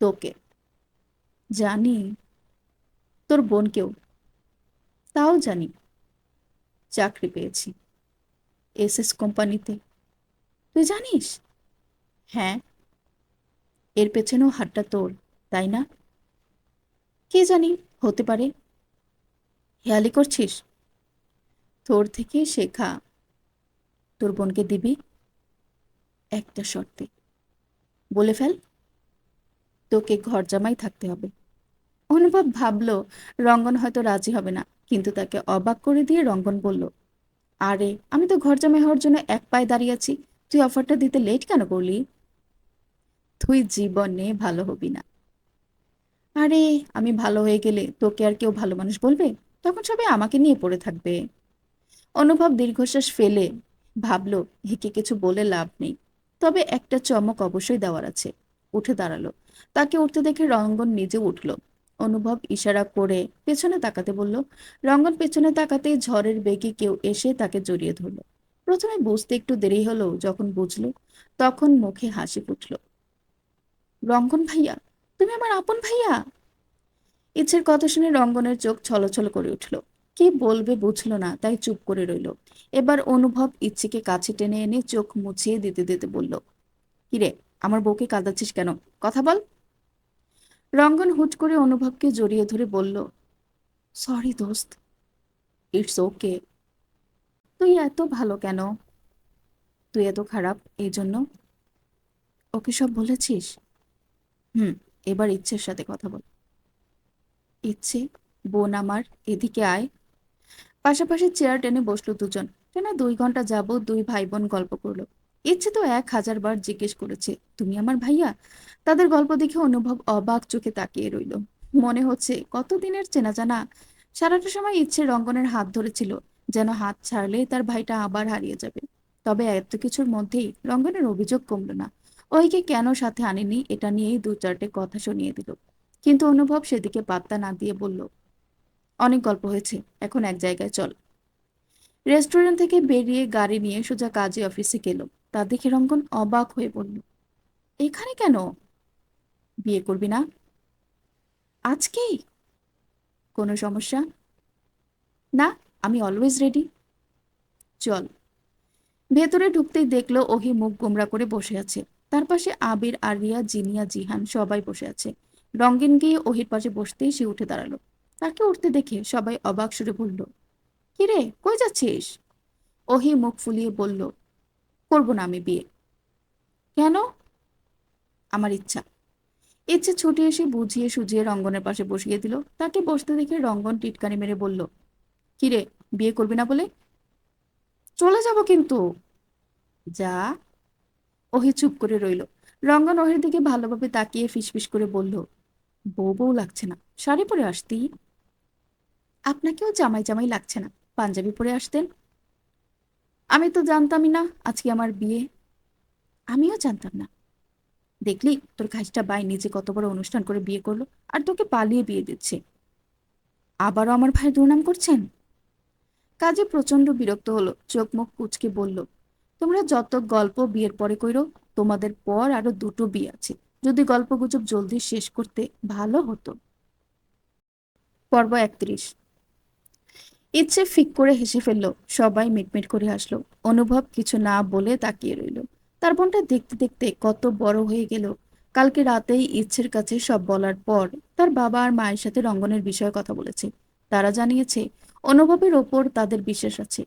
তোকে। জানি। তোর বোনকেও। তাও জানি। চাকরি পেয়েছি এসএস কোম্পানিতে। তুই জানিস? হ্যাঁ। এর পেছনেও হাতটা তোর, তাই না? কে জানি, হতে পারে। হেয়ালি করছিস? তোর থেকে শেখা। তোর বোনকে দিবি? একটা শর্তে। বলে ফেল। তোকে ঘর জামাই থাকতে হবে। অনুভব ভাবল রঙ্গন হয়তো রাজি হবে না, কিন্তু তাকে অবাক করে দিয়ে রঙ্গন বলল, আরে আমি তো ঘর জামাই হওয়ার জন্য এক পায়ে দাঁড়িয়ে আছি, তুই অফারটা দিতে লেট কেন করলি? তুই জীবনে ভালো হবি না। আরে আমি ভালো হয়ে গেলে তোকে আর কেউ ভালো মানুষ বলবে? তখন সবাই আমাকে নিয়ে পড়ে থাকবে। অনুভব দীর্ঘশ্বাস ফেলে ভাবল একে কিছু বলে লাভ নেই, তবে একটা চমক অবশ্যই দেওয়ার আছে। উঠে দাঁড়ালো। তাকে উঠতে দেখে রঙ্গন নিজে উঠল। অনুভব ইশারা করে পেছনে তাকাতে বলল। রঙ্গন পেছনে তাকাতেই ঝড়ের বেগে কেউ এসে তাকে জড়িয়ে ধরল। প্রথমে বুঝতে একটু দেরি হলো, যখন বুঝলো তখন মুখে হাসি ফুটল। রঙ্গন ভাইয়া, তুমি আমার আপন ভাইয়া। ইচ্ছের কথা শুনে রঙ্গনের চোখ ছলছল করে উঠল। কি বলবে বুঝলো না, তাই চুপ করে রইল। এবার অনুভব ইচ্ছেকে কাছে টেনে এনে চোখ মুছিয়ে দিতে দিতে বলল, কিরে, আমার বউকে কাঁদাচ্ছিস কেন? কথা বল। রঙ্গন হুট করে অনুভবকে জড়িয়ে ধরে বলল, সরি দোস্ত। It's okay. তুই এত ভালো কেন? তুই এত খারাপ এই জন্য? ওকে সব বলেছিস? হুম। এবার ইচ্ছের সাথে কথা বল। ইচ্ছে, বোন আমার, এদিকে আয়। পাশাপাশি চেয়ার টেনে বসলো দুজন। টেনা 2 ঘন্টা যাবৎ দুই ভাই বোন গল্প করলো। ইচ্ছে তো 1000 বার জিজ্ঞেস করেছে, তুমি আমার ভাইয়া? তাদের গল্প দেখে অনুভব অবাক চোখে তাকিয়ে রইল। মনে হচ্ছে কতদিনের চেনা জানা। সারাটা সময় ইচ্ছে রঙ্গনের হাত ধরেছিল, যেন হাত ছাড়লেই তার ভাইটা আবার হারিয়ে যাবে। তবে এত কিছুর মধ্যেই রঙ্গনের অভিযোগ কমল না। ওইকে কেন সাথে আনেনি এটা নিয়েই 2-4টে কথা শুনিয়ে দিল। কিন্তু অনুভব সেদিকে পাত্তা না দিয়ে বলল, অনেক গল্প হয়েছে, এখন এক জায়গায় চল। রেস্টুরেন্ট থেকে বেরিয়ে গাড়ি নিয়ে সোজা কাজী অফিসে গেল। তা দেখে রঙ্গন অবাক হয়ে বলল, এখানে কেন? বিয়ে করবি না? আজকেই? কোনো সমস্যা? না, আমি অলওয়েজ রেডি। চল। ভেতরে ঢুকতেই দেখলো ওহি মুখ গোমরা করে বসে আছে। তার পাশে আবির, আরিয়া, জিনিয়া, জিহান সবাই বসে আছে। রঙ্গিন গিয়ে ওহির পাশে বসতেই সে উঠে দাঁড়ালো। তাকে উঠতে দেখে সবাই অবাক সুরে বলল, কিরে, কই যাচ্ছিস? ওহি মুখ ফুলিয়ে বলল, করবো না আমি বিয়ে। কেন? আমার ইচ্ছা। ইচ্ছে ছুটে এসে বুঝিয়ে সুঝিয়ে রঙ্গনের পাশে বসিয়ে দিল। তাকে বসতে দেখে রঙ্গন টিটকানি মেরে বলল, কিরে, বিয়ে করবি না বলে? চলে যাব কিন্তু। যা। ওহি চুপ করে রইল। রঙ্গন ওহির দিকে ভালোভাবে তাকিয়ে ফিসফিস করে বলল, বউ বউ লাগছে না, শাড়ি পরে আসতি। আপনাকেও জামাই জামাই লাগছে না, পাঞ্জাবি পরে আসতেন। আমি তো জানতামই না আজকে আমার বিয়ে। আমিও জানতাম না। দেখলি তোর খাসটা বাই নিজে কত বড় অনুষ্ঠান করে বিয়ে করলো, আর তোকে পালিয়ে বিয়ে দিচ্ছে। আবারও আমার ভাই দুর্নাম করছেন। কাজে প্রচন্ড বিরক্ত হলো, চোখ মুখ কুঁচকে বলল, তোমরা যত গল্প বিয়ের পরে কইরো, তোমাদের পর আরো 2টো বিয়ে আছে। যদি গল্পগুজব জলদি শেষ করতে ভালো হতো। পর্ব 31। ইচ্ছে ফিক করে হেসে ফেললো। সবাই মিটমিট করে হাসলো। অনুভব কিছু না বলে তাকিয়ে রইল। তার বোনটা দেখতে দেখতে কত বড় হয়ে গেল। কালকে রাতেই ইচ্ছের কাছে সব বলার পর তার বাবা আর মায়ের সাথে রঙ্গনের বিষয়ে কথা বলেছে। তারা জানিয়েছে অনুভবের ওপর তাদের বিশ্বাস আছে।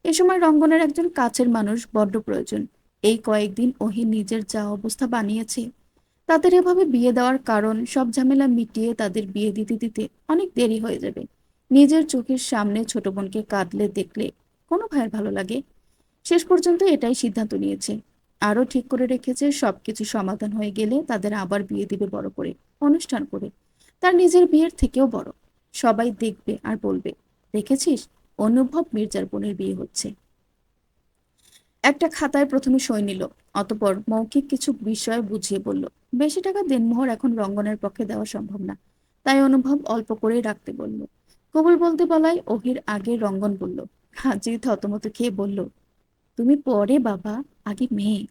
এ সময় রঙ্গনের একজন কাছের মানুষ বড্ড প্রয়োজন। এই কয়েকদিন ওহি নিজের যা অবস্থা বানিয়েছে, তাদের এভাবে বিয়ে দেওয়ার কারণ সব ঝামেলা মিটিয়ে তাদের বিয়ে দিতে দিতে অনেক দেরি হয়ে যাবে। নিজের চোখের সামনে ছোট বোনকে কাঁদলে দেখলে কোনো ভাইয়ের ভালো লাগে? শেষ পর্যন্ত এটাই সিদ্ধান্ত নিয়েছে। আরও ঠিক করে রেখেছে সবকিছু সমাধান হয়ে গেলে তাদের আবার বিয়ে দিবে বড় করে, অনুষ্ঠান করে, তার নিজের বিয়ের থেকেও বড়। সবাই দেখবে আর বলবে, দেখেছিস, অনুভব মির্জার বোনের বিয়ে হচ্ছে। একটা খাতায় প্রথমে সই নিল, অতঃপর মৌখিক কিছু বিষয় বুঝিয়ে বলল, বেশি টাকা দেনমোহর এখন রঙ্গনের পক্ষে দেওয়া সম্ভব না, তাই অনুভব অল্প করেই রাখতে বলল। কবুল বলতে বলায় ওহির আগে রঙ্গন বলল। হাজি থতমত খেয়ে বলল, তুমি পরে বাবা, আগে মেয়ে।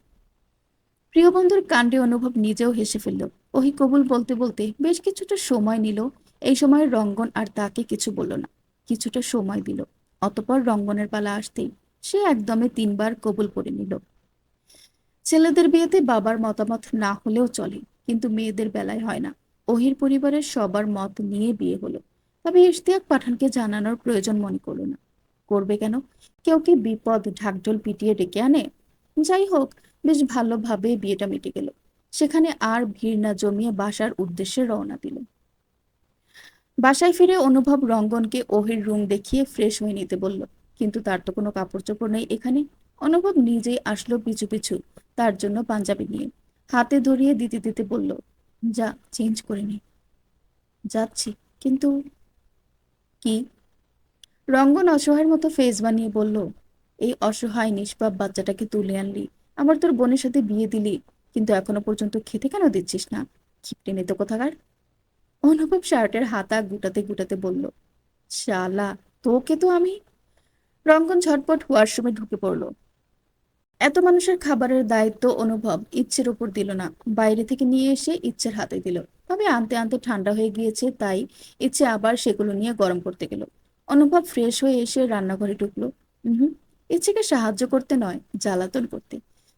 প্রিয় বন্ধুর কাণ্ডে অনুভব নিজেও হেসে ফেলল। ওহি কবুল বলতে বলতে বেশ কিছুটা সময় নিল। এই সময় রঙ্গন আর তাকে কিছু বলল না, কিছুটা সময় দিল। অতঃপর রঙ্গনের পালা আসতেই সে একদমে 3 বার কবুল করে নিল। ছেলেদের বিয়েতে বাবার মতামত না হলেও চলে, কিন্তু মেয়েদের বেলায় হয় না। ওহির পরিবারের সবার মত নিয়ে বিয়ে হলো। তবে ইশতিয়াক পাঠানকে জানানোর প্রয়োজন মনে করল না। করবে কেন? কেউ কি বিপদ ঢাকঢোল পিটিয়ে ডেকে আনে? যাই হোক, বেশ ভালোভাবে বিয়েটা মিটে গেল। সেখানে আর ভিড় না জমিয়ে বাসার উদ্দেশ্যে রওনা দিল। বাসায় ফিরে অনুভব রঙ্গনকে ওহির রুম দেখিয়ে ফ্রেশ হয়ে নিতে বলল, কিন্তু তার তো কোনো কাপড় চোপড় নেই এখানে। অনুভব নিজেই আসলো পিছু পিছু তার জন্য পাঞ্জাবি নিয়ে, হাতে ধরিয়ে দিতে দিতে বলল, যা চেঞ্জ করে নি। যাচ্ছি, কিন্তু কি? রঙ্গন অসহায়ের মতো ফেস বানিয়ে বলল, এই অসহায় নিষ্পাপ বাচ্চাটাকে তুলে আনলি, আবার তোর বোনের সাথে বিয়ে দিলি, কিন্তু এখনো পর্যন্ত খেতে কেন দিচ্ছিস না? খিপটে নিত কোথাকার। অনুভব শার্টের হাতা গুটাতে গুটাতে বলল, শালা, তোকে তো আমি। রঙ্গন ঝটপট ওয়াশরুমে ঢুকে পড়ল। এত মানুষের খাবারের দায়িত্ব অনুভব ইচ্ছের উপর দিল না, বাইরে থেকে নিয়ে এসে ইচ্ছের হাতে দিল। তবে আনতে আনতে ঠান্ডা হয়ে গিয়েছে, তাই ইচ্ছে আবার সেগুলো নিয়ে গরম করতে গেল। অনুভব ফ্রেশ হয়ে এসে রান্নাঘরে ঢুকলো। হুম, ইচ্ছেকে সাহায্য করতে নয়, জ্বালাতন করতে।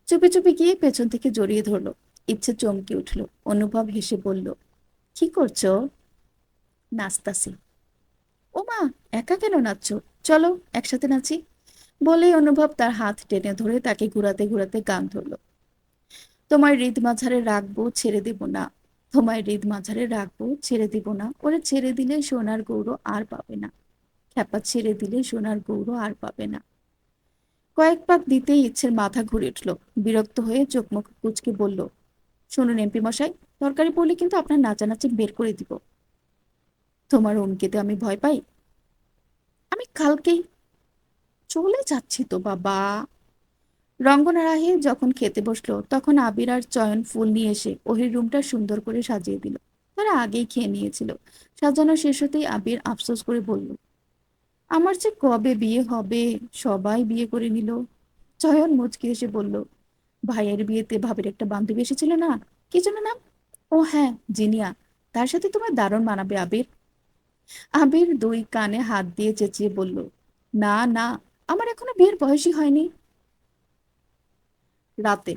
চুপি চুপি গিয়ে পেছন থেকে জড়িয়ে ধরলো। ইচ্ছে চমকে উঠল। অনুভব হেসে বলল, কি করছো? নাচতাছি। ও মা, একা কেন নাচছো? চলো একসাথে নাচি। বলেই অনুভব তার হাত টেনে ধরে তাকে ঘুরাতে ঘুরাতে গান ধরলো। তোমায় হৃদ মাঝারে রাখবো, ছেড়ে দেব না। তোমায় হৃদ মাঝারে রাখবো, ছেড়ে দিব না। ওরে ছেড়ে দিলে সোনার গৌর আর পাবে না। খ্যাপা, ছেড়ে দিলে সোনার গৌর আর পাবে না। কয়েক পাক দিতেই ইচ্ছের মাথা ঘুরে উঠল। বিরক্ত হয়ে চোখ মুখ কুচকে বলল, শুনুন এমপি মশাই, তরকারি পড়লে কিন্তু আপনার নাচানাচি বের করে দিব। তোমার হুমকিতে আমি ভয় পাই? আমি কালকেই চলে যাচ্ছি তো বাবা। রঙ্গনারাহে যখন খেতে বসলো, তখন আবির আর চয়ন ফুল নিয়ে এসে ওহির রুমটা সুন্দর করে সাজিয়ে দিল। তারা আগেই খেয়ে নিয়েছিল। সাজানো শেষ হতেই আবির আফসোস করে বলল, আমার যে কবে বিয়ে হবে, সবাই বিয়ে করে নিল। চয়ন মুচকি এসে বলল, ভাইয়ের বিয়েতে ভাবির একটা বান্ধবী এসেছিল না, কি যেন নাম? ও হ্যাঁ, জিনিয়া। তার সাথে তোমার দারুণ মানাবে আবির। আবির দুই কানে হাত দিয়ে চেঁচিয়ে বলল, না না, আমার এখনো বিয়ের বয়সই হয়নি। রাতে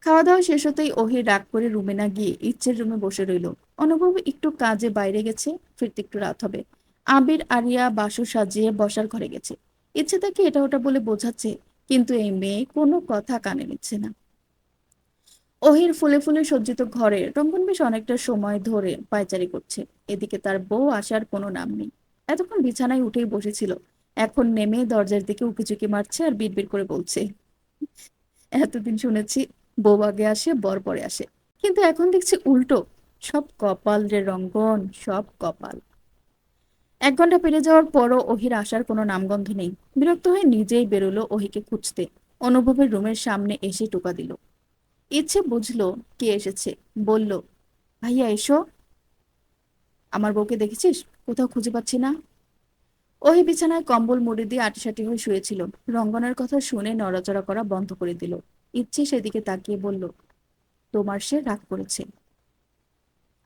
খাওয়া দাওয়া শেষ হতেই ওহি রাগ করে রুমে না গিয়ে ইচ্ছের রুমে বসে রইল। অনুভব একটু কাজে বাইরে গেছে, ফিরতে একটু রাত হবে। আবির আরিয়া বাসু সাজিয়ে বসার ঘরে গেছে। ইচ্ছে তাকে এটা ওটা বলে বোঝাচ্ছে, কিন্তু এই মেয়ে কোনো কথা কানে নিচ্ছে না। ওহির ফুলে ফুলে সজ্জিত ঘরে রঙ্গন বেশ অনেকটা সময় ধরে পায়চারি করছে। এদিকে তার বউ আসার কোনো নাম নেই। এতক্ষণ বিছানায় উঠেই বসেছিল, এখন নেমে দরজার দিকে উকিঝুঁকি মারছে আর বিড়বিড় করে বলছে, এতদিন শুনেছি বউ আগে আসে বর পরে আসে, কিন্তু এখন দেখছি উল্টো। সব কপাল রে রঙ্গন, সব কপাল। 1 ঘন্টা পেরিয়ে যাওয়ার পরও ওহির আসার কোনো নামগন্ধ নেই। বিরক্ত হয়ে নিজেই বেরোলো ওহিকে খুঁজতে। অনুভবের রুমের সামনে এসে টোকা দিল। ইচ্ছে বুঝলো কে এসেছে, বলল, ভাইয়া এসো। আমার বউকে দেখেছিস? কোথাও খুঁজে পাচ্ছি না। ওই বিছানায় কম্বল মুড়ি দিয়ে আঁটিসাঁটি হয়ে শুয়েছিল। রঙ্গনের কথা শুনে নড়াচড়া করা বন্ধ করে দিল। ইচ্ছে সেদিকে তাকিয়ে বলল, তোমার সে রাগ করেছে।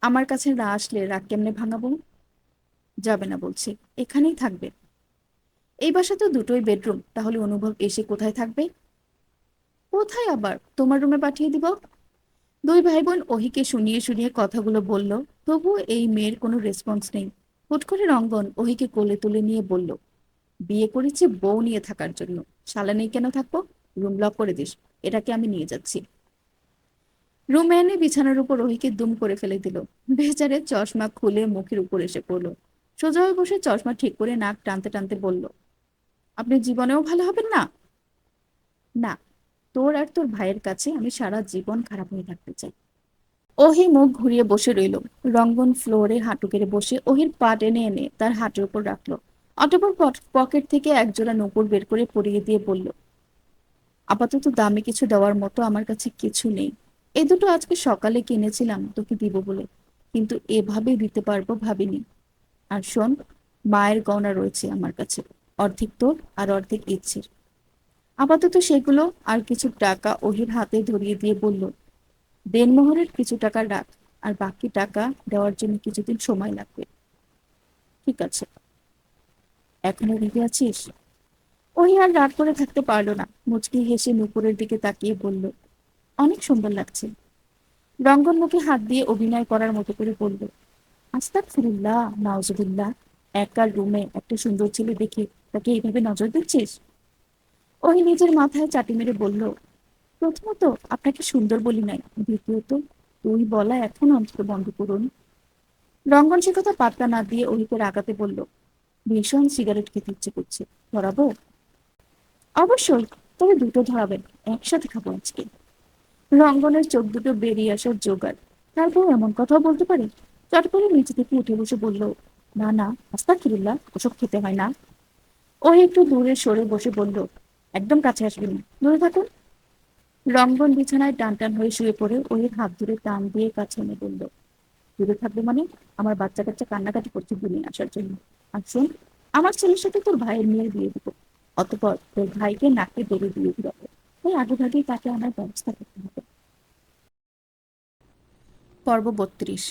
আমার কাছে না আসলে রাগ কেমনে ভাঙাবো? যাবে না বলছি, এখানেই থাকবে। এই বাসা তো দুটোই বেডরুম, তাহলে অনুভব এসে কোথায় থাকবে? কোথায় আবার, তোমার রুমে পাঠিয়ে দিব। দুই ভাই বোন ওহিকে শুনিয়ে শুনিয়ে কথাগুলো বলল, তবুও এই মেয়ের কোনো রেসপন্স নেই। হুট করে রঙ্গন ওহিকে কোলে তুলে নিয়ে বলল, বিয়ে করেছি বউ নিয়ে থাকার জন্য, শালা নেই কেন থাকবো? রুম লক করে দিস, এটাকে আমি নিয়ে যাচ্ছি। রুমে এনে বিছানার উপর রোহিকে দুম করে ফেলে দিল। বেচারে চশমা খুলে মুখের উপর এসে পড়লো। সোজা হয়ে বসে চশমা ঠিক করে নাক টানতে টানতে বলল, আপনি জীবনেও ভালো হবেন না? না, তোর আর তোর ভাইয়ের কাছে আমি সারা জীবন খারাপ হয়ে থাকতে চাই। ওহি মুখ ঘুরিয়ে বসে রইল। রঙ্গন ফ্লোরে হাঁটু গেড়ে বসে ওহির পা টেনে এনে তার হাঁটুর উপর রাখলো। অতঃপর পকেট থেকে একজোড়া নূপুর বের করে পরিয়ে দিয়ে বলল, আপাতত দামি কিছু দেওয়ার মতো আমার কাছে কিছু নেই। এ দুটো আজকে সকালে কিনেছিলাম তোকে দিব বলে, কিন্তু এভাবে দিতে পারবো ভাবিনি। আর শোন, মায়ের গয়না রয়েছে আমার কাছে, অর্ধেক তোর আর অর্ধেক ইচ্ছের। আপাতত সেগুলো আর কিছু টাকা ওহির হাতে ধরিয়ে দিয়ে বলল, দেনমোহরের কিছু টাকা রাখ, আর বাকি টাকা দেওয়ার জন্য কিছুদিন সময় লাগবে। ঠিক আছে, এখনো রেগে আছিস? ওহি আর রাগ করে থাকতে পারলো না, মুচকি হেসে নুপুরের দিকে তাকিয়ে বলল, অনেক সুন্দর লাগছে। রঙ্গন মুখে হাত দিয়ে অভিনয় করার মতো করে বলল, আস্তাগফিরুল্লাহ, নাউজুবিল্লাহ, একার রুমে একটা সুন্দর ছেলে দেখে তাকে এইভাবে নজর দিচ্ছিস? ওহি নিজের মাথায় চাটি মেরে বলল, প্রথমত আপনাকে সুন্দর বলি নাই, দ্বিতীয়ত তুই বলা এখন অন্তত বন্ধ করুন। রঙ্গন সে কথা পাত্তা না দিয়ে ওহিকে রাগাতে বলল, ভীষণ সিগারেট খেতে ইচ্ছে করছে, ধরাবো? অবশ্যই, তবে দুটো ধরাবেন, একসাথে খাবো আজকে। রঙ্গনের চোখ দুটো বেরিয়ে আসার জোগাড়। তারপর এমন কথাও বলতে পারে? চট করে নিচে থেকে উঠে বসে বলল, না না, আস্তাগফিরুল্লাহ, ওসব খেতে হয় না। ও একটু দূরে সরে বসে বলল, একদম কাছে আসবেন না, দূরে থাকুন। রঙ্গন বিছানায় টান টান হয়ে শুয়ে পড়ে ওর হাত ধরে টান দিয়ে কাছে এনে বলল, দূরে থাকবে মানে? আমার বাচ্চা কাচ্চা কান্নাকাটি করছে দুনিয়া আসার জন্য। আর শোন, আমার ছেলের সাথে তোর ভাইয়ের মেয়ের বিয়ে দিব, অতঃপর তোর ভাইকে নাকে দড়ি দিয়ে দিবে, তাই আগে ভাগেই তাকে আনার ব্যবস্থা করতে হবে। পর্ব ৩২।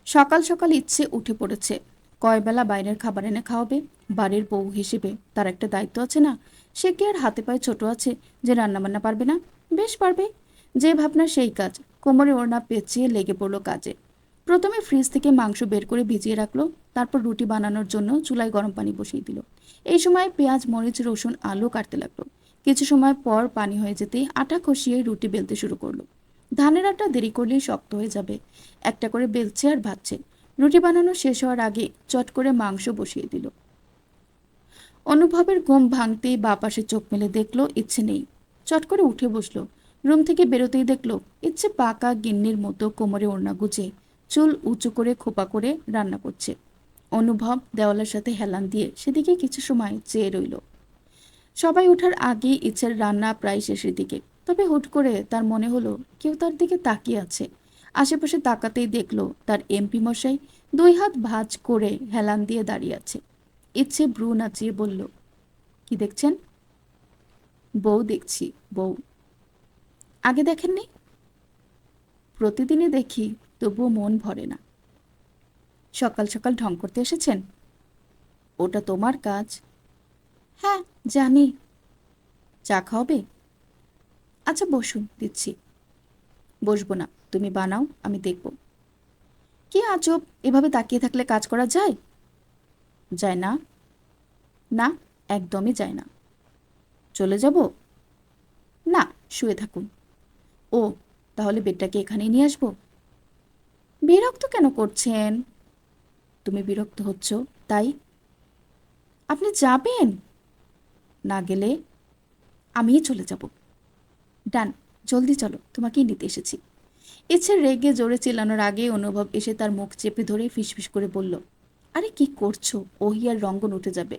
সকাল সকাল ইচ্ছে উঠে পড়েছে। কয়বেলা বাইরের খাবার এনে খাওয়াবে? বাড়ির বউ হিসেবে তার একটা দায়িত্ব আছে না? সে কি আর হাতে পায়ে ছোট আছে যে রান্নাবান্না পারবে না? বেশ পারবে। যে ভাবনা সেই কাজ। কোমরে ওড়না পেঁচিয়ে লেগে পড়লো কাজে। প্রথমে ফ্রিজ থেকে মাংস বের করে ভিজিয়ে রাখলো। তারপর রুটি বানানোর জন্য চুলায় গরম পানি বসিয়ে দিল। এই সময় পেঁয়াজ, মরিচ, রসুন, আলু কাটতে লাগলো। কিছু সময় পর পানি হয়ে যেতেই আটা কষিয়ে রুটি বেলতে শুরু করলো। ধানের আটা দেরি করলেই শক্ত হয়ে যাবে। একটা করে বেলছে আর ভাজছে। রুটি বানানো শেষ হওয়ার আগে চট করে মাংস বসিয়ে দিল। অনুভবের ঘুম ভাঙতেই বাঁ পাশে চোখ মেলে দেখলো ইচ্ছে নেই। চট করে উঠে বসলো। রুম থেকে বেরোতেই দেখলো ইচ্ছে পাকা গিন্নির মতো কোমরে ওড়না গুজে চুল উঁচু করে খোপা করে রান্না করছে। অনুভব দেওয়ালের সাথে হেলান দিয়ে সেদিকে কিছু সময় চেয়ে রইল। সবাই ওঠার আগেই ইচ্ছের রান্না প্রায় শেষের দিকে। তবে হুট করে তার মনে হলো কেউ তার দিকে তাকিয়ে আছে। আশেপাশে তাকাতেই দেখলো তার এমপি মশাই 2 হাত ভাঁজ করে হেলান দিয়ে দাঁড়িয়ে আছে। ইচ্ছে ভ্রু নাচিয়ে বলল, কি দেখছেন? বউ দেখছি, বউ। আগে দেখেননি? প্রতিদিনই দেখি, তবুও মন ভরে না। সকাল সকাল ঢং করতে এসেছেন? ওটা তোমার কাজ। হ্যাঁ, জানি। চা খাওয়াবে? আচ্ছা বসুন, দিচ্ছি। বসবো না, তুমি বানাও, আমি দেখব। কি আজব, এভাবে তাকিয়ে থাকলে কাজ করা যায়? যায় না। না, একদমই যায় না। চলে যাব? না, শুয়ে থাকুন। ও, তাহলে বেডটাকে এখানেই নিয়ে আসবো? বিরক্ত কেন করছেন? তুমি বিরক্ত হচ্ছ, তাই। আপনি যাবেন? না গেলে আমিই চলে যাব। ডান, জলদি চলো, তোমাকেই নিতে এসেছি। ইচ্ছে রেগে জোরে চিল্লানোর আগে অনুভব এসে তার মুখ চেপে ধরে ফিসফিস করে বলল, আরে কি করছো? ওহি আর রঙ্গন উঠে যাবে।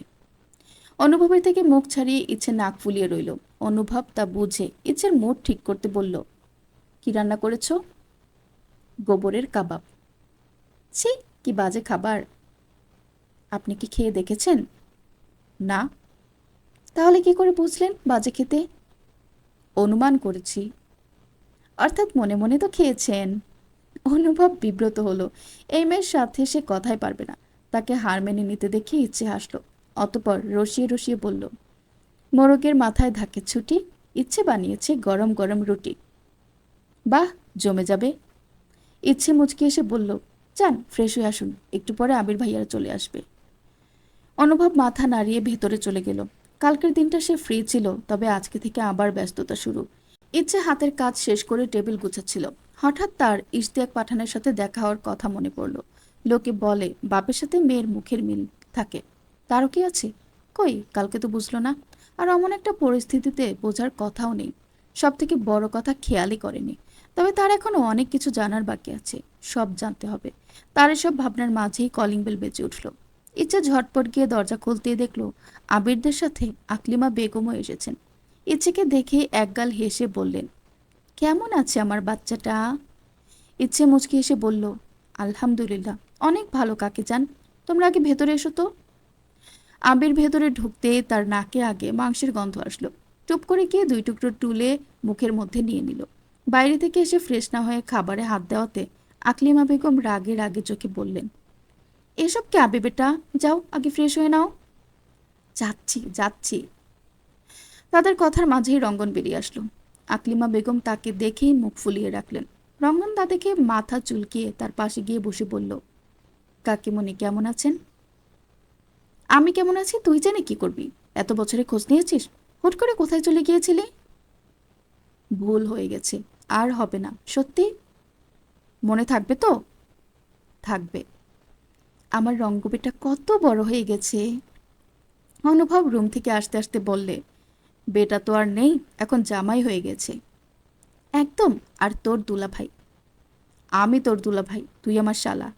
অনুভবের থেকে মুখ ছাড়িয়ে ইচ্ছে নাক ফুলিয়ে রইল। অনুভব তা বুঝে ইচ্ছের মুড ঠিক করতে বলল, কি রান্না করেছো? গোবরের কাবাব। ছি, কি বাজে খাবার। আপনি কি খেয়ে দেখেছেন? না। তাহলে কি করে বুঝলেন বাজে খেতে? অনুমান করেছি। অর্থাৎ মনে মনে তো খেয়েছেন। অনুভব বিব্রত হলো। এই মেয়ের সাথে সে কথাই পারবে না। তাকে হার মেনে নিতে দেখে ইচ্ছে হাসলো। অতঃপর রসিয়ে রসিয়ে বলল, মোরগের মাথায় ধাকের ছুটি, ইচ্ছে বানিয়েছে গরম গরম রুটি। বাহ, জমে যাবে। ইচ্ছে মুচকি এসে বলল, যান ফ্রেশ হয়ে আসুন, একটু পরে আবির ভাইয়ারা চলে আসবে। অনুভব মাথা নাড়িয়ে ভেতরে চলে গেল। কালকের দিনটা সে ফ্রি ছিল, তবে আজকে থেকে আবার ব্যস্ততা শুরু। ইচ্ছে হাতের কাজ শেষ করে টেবিল গুছাচ্ছিল। হঠাৎ তার ইশতিয়াক পাঠানের সাথে দেখা হওয়ার কথা মনে পড়ল। লোকে বলে বাপের সাথে মেয়ের মুখের মিল থাকে, তারও কি আছে? কই, কালকে তো বুঝলো না। আর এমন একটা পরিস্থিতিতে বোঝার কথাও নেই। সব থেকে বড় কথা, খেয়ালই করেনি। তবে তার এখনো অনেক কিছু জানার বাকি আছে, সব জানতে হবে। তার এসব ভাবনার মাঝেই কলিং বেল বেজে উঠল। ইচ্ছে ঝটপট গিয়ে দরজা খুলতেই দেখল আবিরদের সাথে আকলিমা বেগমও এসেছেন। ইচ্ছেকে দেখে একগাল হেসে বললেন, কেমন আছে আমার বাচ্চাটা? ইচ্ছে মুচকি হেসে বলল, আলহামদুলিল্লাহ, অনেক ভালো কাকে যান। তোমরা আগে ভেতরে এসো তো। আবির ভেতরে ঢুকতে তার নাকে আগে মাংসের গন্ধ আসলো। টুপ করে গিয়ে 2 টুকরো তুলে মুখের মধ্যে নিয়ে নিল। বাইরে থেকে এসে ফ্রেশ না হয়ে খাবারে হাত দেওয়াতে আকলিমা বেগম রাগে রাগে চোখে বললেন, এসব কি আবে বেটা, যাও আগে ফ্রেশ হয়ে নাও। যাচ্ছি যাচ্ছি। তাদের কথার মাঝেই রঙ্গন বেরিয়ে আসলো। আকলিমা বেগম তাকে দেখেই মুখ ফুলিয়ে রাখলেন। রঙ্গন তা দেখে মাথা চুলকিয়ে তার পাশে গিয়ে বসে বলল, কাকিমণি কেমন আছেন? আমি কেমন আছি তুই জেনে কি করবি? এত বছরে খোঁজ নিয়েছিস? হুট করে কোথায় চলে গিয়েছিলি? ভুল হয়ে গেছে, আর হবে না, সত্যি। মনে থাকবে তো? থাকবে। আমার রঙ্গবেটা কত বড় হয়ে গেছে। অনুভব রুম থেকে আসতে আসতে বললে, বেটা তো আর নেই, এখন জামাই হয়ে গেছে। একদম। আর তোর দুলাভাই? আমি তোর দুলাভাই, তুই আমার শালা।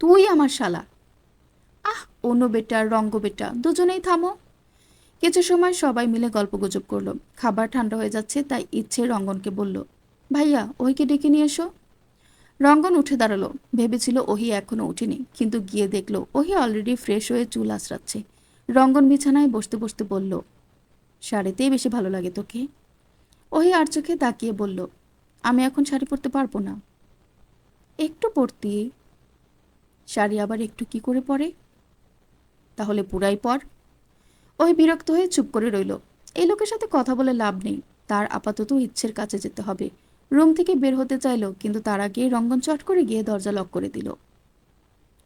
তুই আমার শালা? আহ, অন্য বেটা আর রঙ্গ বেটা দুজনেই থামো। কিছু সময় সবাই মিলে গল্পগুজব করলো। খাবার ঠান্ডা হয়ে যাচ্ছে, তাই ইচ্ছে রঙ্গনকে বলল, ভাইয়া ওহিকে ডেকে নিয়ে এসো। রঙ্গন উঠে দাঁড়ালো। ভেবেছিল ওহি এখনো উঠেনি, কিন্তু গিয়ে দেখলো ওহি অলরেডি ফ্রেশ হয়ে চুল আঁচড়াচ্ছে। রঙ্গন বিছানায় বসতে বসতে বলল, শাড়িতেই বেশি ভালো লাগে তোকে। ওহি আর চোখে তাকিয়ে বলল, আমি এখন শাড়ি পরতে পারবো না। একটু পরতি। শাড়ি আবার একটু কি করে পরে? তাহলে পুরাই পর। ওই বিরক্ত হয়ে চুপ করে রইল। এই লোকের সাথে কথা বলে লাভ নেই। তার আপাতত ইচ্ছের কাছে যেতে হবে। রুম থেকে বের হতে চাইল, কিন্তু তার আগে রঙ্গন চট করে গিয়ে দরজা লক করে দিল।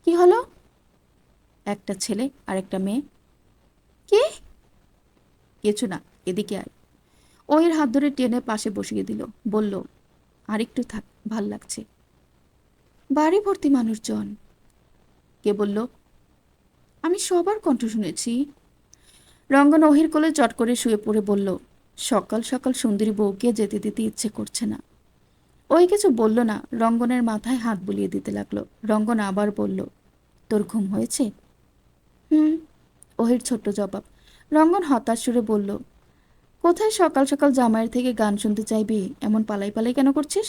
কি হলো? একটা ছেলে আর একটা মেয়ে। কি? কিছু না, এদিকে আয়। ও এর হাত ধরে টেনে পাশে বসিয়ে দিল। বলল, আর একটু থাক, ভাল লাগছে। বাড়ি ভর্তি মানুষজন। কে বলল? আমি সবার কণ্ঠ শুনেছি। রঙ্গন ওহির কোলে চট করে শুয়ে পড়ে বলল, সকাল সকাল সুন্দরী বউকে যেতে দিতে ইচ্ছে করছে না। ওই কিছু বলল না, রঙ্গনের মাথায় হাত বুলিয়ে দিতে লাগলো। রঙ্গন আবার বলল, তোর ঘুম হয়েছে? হুম। ওহির ছোট্ট জবাব। রঙ্গন হতাশ সুরে বলল, কোথায় সকাল সকাল জামাইয়ের থেকে গান শুনতে চাইবি? এমন পালাই পালাই কেন করছিস?